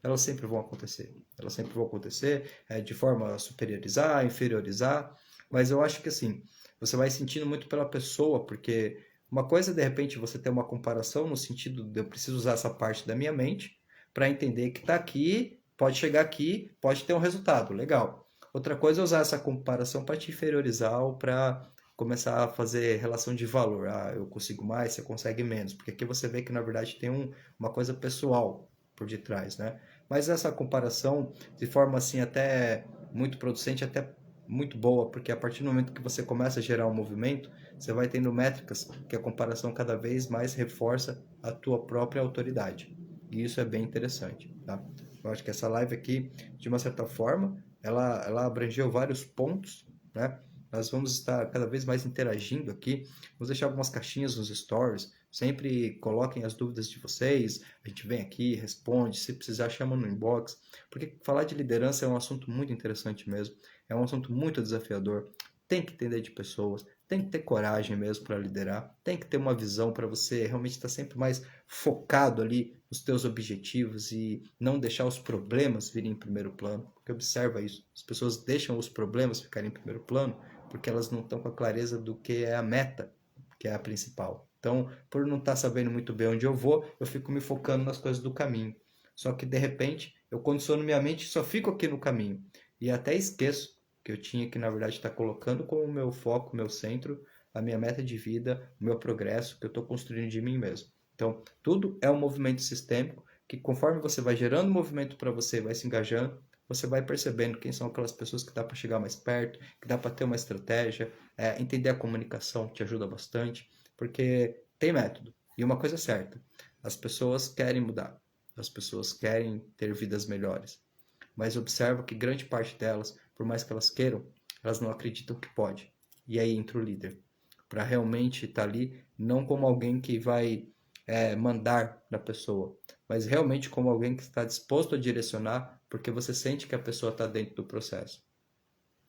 Speaker 1: Elas sempre vão acontecer. Elas sempre vão acontecer de forma a superiorizar, inferiorizar. Mas eu acho que assim, você vai sentindo muito pela pessoa, porque uma coisa, de repente, você ter uma comparação no sentido de eu preciso usar essa parte da minha mente para entender que está aqui, pode chegar aqui, pode ter um resultado, legal. Outra coisa é usar essa comparação para te inferiorizar ou para começar a fazer relação de valor. Ah, eu consigo mais, você consegue menos. Porque aqui você vê que, na verdade, tem uma coisa pessoal por detrás, né? Mas essa comparação, de forma assim, até muito producente, até muito boa, porque a partir do momento que você começa a gerar um movimento, você vai tendo métricas que a comparação cada vez mais reforça a tua própria autoridade. E isso é bem interessante, tá? Eu acho que essa live aqui, de uma certa forma, ela abrangeu vários pontos, né? Nós vamos estar cada vez mais interagindo aqui. Vamos deixar algumas caixinhas nos stories. Sempre coloquem as dúvidas de vocês. A gente vem aqui, responde. Se precisar, chama no inbox. Porque falar de liderança é um assunto muito interessante mesmo. É um assunto muito desafiador. Tem que entender de pessoas. Tem que ter coragem mesmo para liderar. Tem que ter uma visão para você realmente estar sempre mais focado ali nos teus objetivos e não deixar os problemas virem em primeiro plano. Porque observa isso. As pessoas deixam os problemas ficarem em primeiro plano porque elas não estão com a clareza do que é a meta, que é a principal. Então, por não estar sabendo muito bem onde eu vou, eu fico me focando nas coisas do caminho. Só que, de repente, eu condiciono minha mente e só fico aqui no caminho. E até esqueço que eu tinha que, na verdade, estar colocando como meu foco, meu centro, a minha meta de vida, o meu progresso, que eu estou construindo de mim mesmo. Então, tudo é um movimento sistêmico que, conforme você vai gerando movimento para você, vai se engajando, você vai percebendo quem são aquelas pessoas que dá para chegar mais perto, que dá para ter uma estratégia, entender a comunicação te ajuda bastante, porque tem método. E uma coisa é certa, as pessoas querem mudar, as pessoas querem ter vidas melhores, mas observa que grande parte delas, por mais que elas queiram, elas não acreditam que pode. E aí entra o líder, para realmente estar ali, não como alguém que vai mandar na pessoa, mas realmente como alguém que está disposto a direcionar, porque você sente que a pessoa está dentro do processo.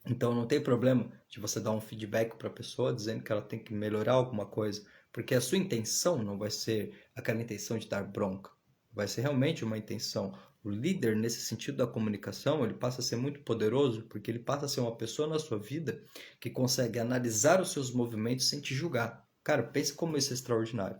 Speaker 1: Então não tem problema de você dar um feedback para a pessoa dizendo que ela tem que melhorar alguma coisa, porque a sua intenção não vai ser aquela intenção de dar bronca, vai ser realmente uma intenção. O líder, nesse sentido da comunicação, ele passa a ser muito poderoso, porque ele passa a ser uma pessoa na sua vida que consegue analisar os seus movimentos sem te julgar. Cara, pense como isso é extraordinário.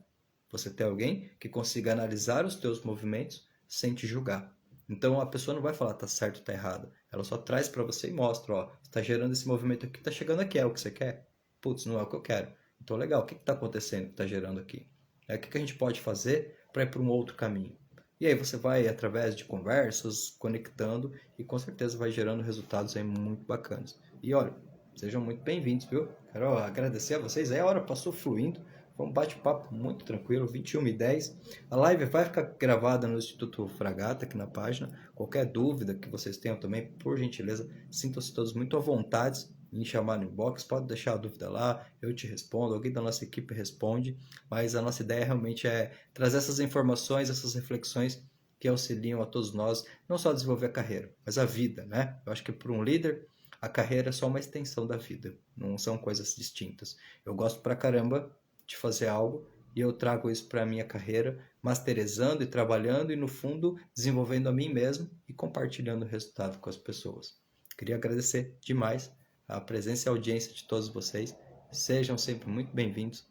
Speaker 1: Você ter alguém que consiga analisar os teus movimentos sem te julgar. Então a pessoa não vai falar tá certo ou tá errado. Ela só traz para você e mostra, ó, está gerando esse movimento aqui, tá chegando aqui, é o que você quer? Putz, não é o que eu quero. Então legal, o que está acontecendo que está gerando aqui? O que a gente pode fazer para ir para um outro caminho? E aí você vai, através de conversas, conectando e com certeza vai gerando resultados aí muito bacanas. E olha, sejam muito bem-vindos, viu? Quero agradecer a vocês. Aí a hora passou fluindo. Foi um bate-papo muito tranquilo, 21h10. A live vai ficar gravada no Instituto Fragata, aqui na página. Qualquer dúvida que vocês tenham também, por gentileza, sintam-se todos muito à vontade em chamar no inbox. Pode deixar a dúvida lá, eu te respondo, alguém da nossa equipe responde. Mas a nossa ideia realmente é trazer essas informações, essas reflexões que auxiliam a todos nós, não só a desenvolver a carreira, mas a vida, né? Eu acho que para um líder, a carreira é só uma extensão da vida, não são coisas distintas. Eu gosto pra caramba de fazer algo e eu trago isso para a minha carreira, masterizando e trabalhando e, no fundo, desenvolvendo a mim mesmo e compartilhando o resultado com as pessoas. Queria agradecer demais a presença e a audiência de todos vocês. Sejam sempre muito bem-vindos.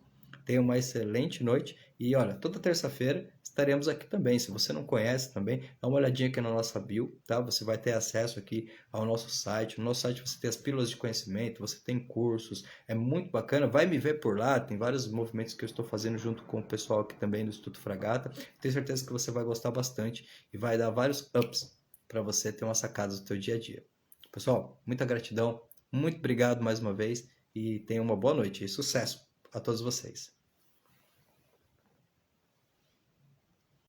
Speaker 1: Tenham uma excelente noite e, olha, toda terça-feira estaremos aqui também. Se você não conhece também, dá uma olhadinha aqui na nossa bio, tá? Você vai ter acesso aqui ao nosso site. No nosso site você tem as pílulas de conhecimento, você tem cursos, é muito bacana. Vai me ver por lá, tem vários movimentos que eu estou fazendo junto com o pessoal aqui também do Instituto Fragata. Tenho certeza que você vai gostar bastante e vai dar vários ups para você ter uma sacada do teu dia a dia. Pessoal, muita gratidão, muito obrigado mais uma vez e tenham uma boa noite e sucesso a todos vocês.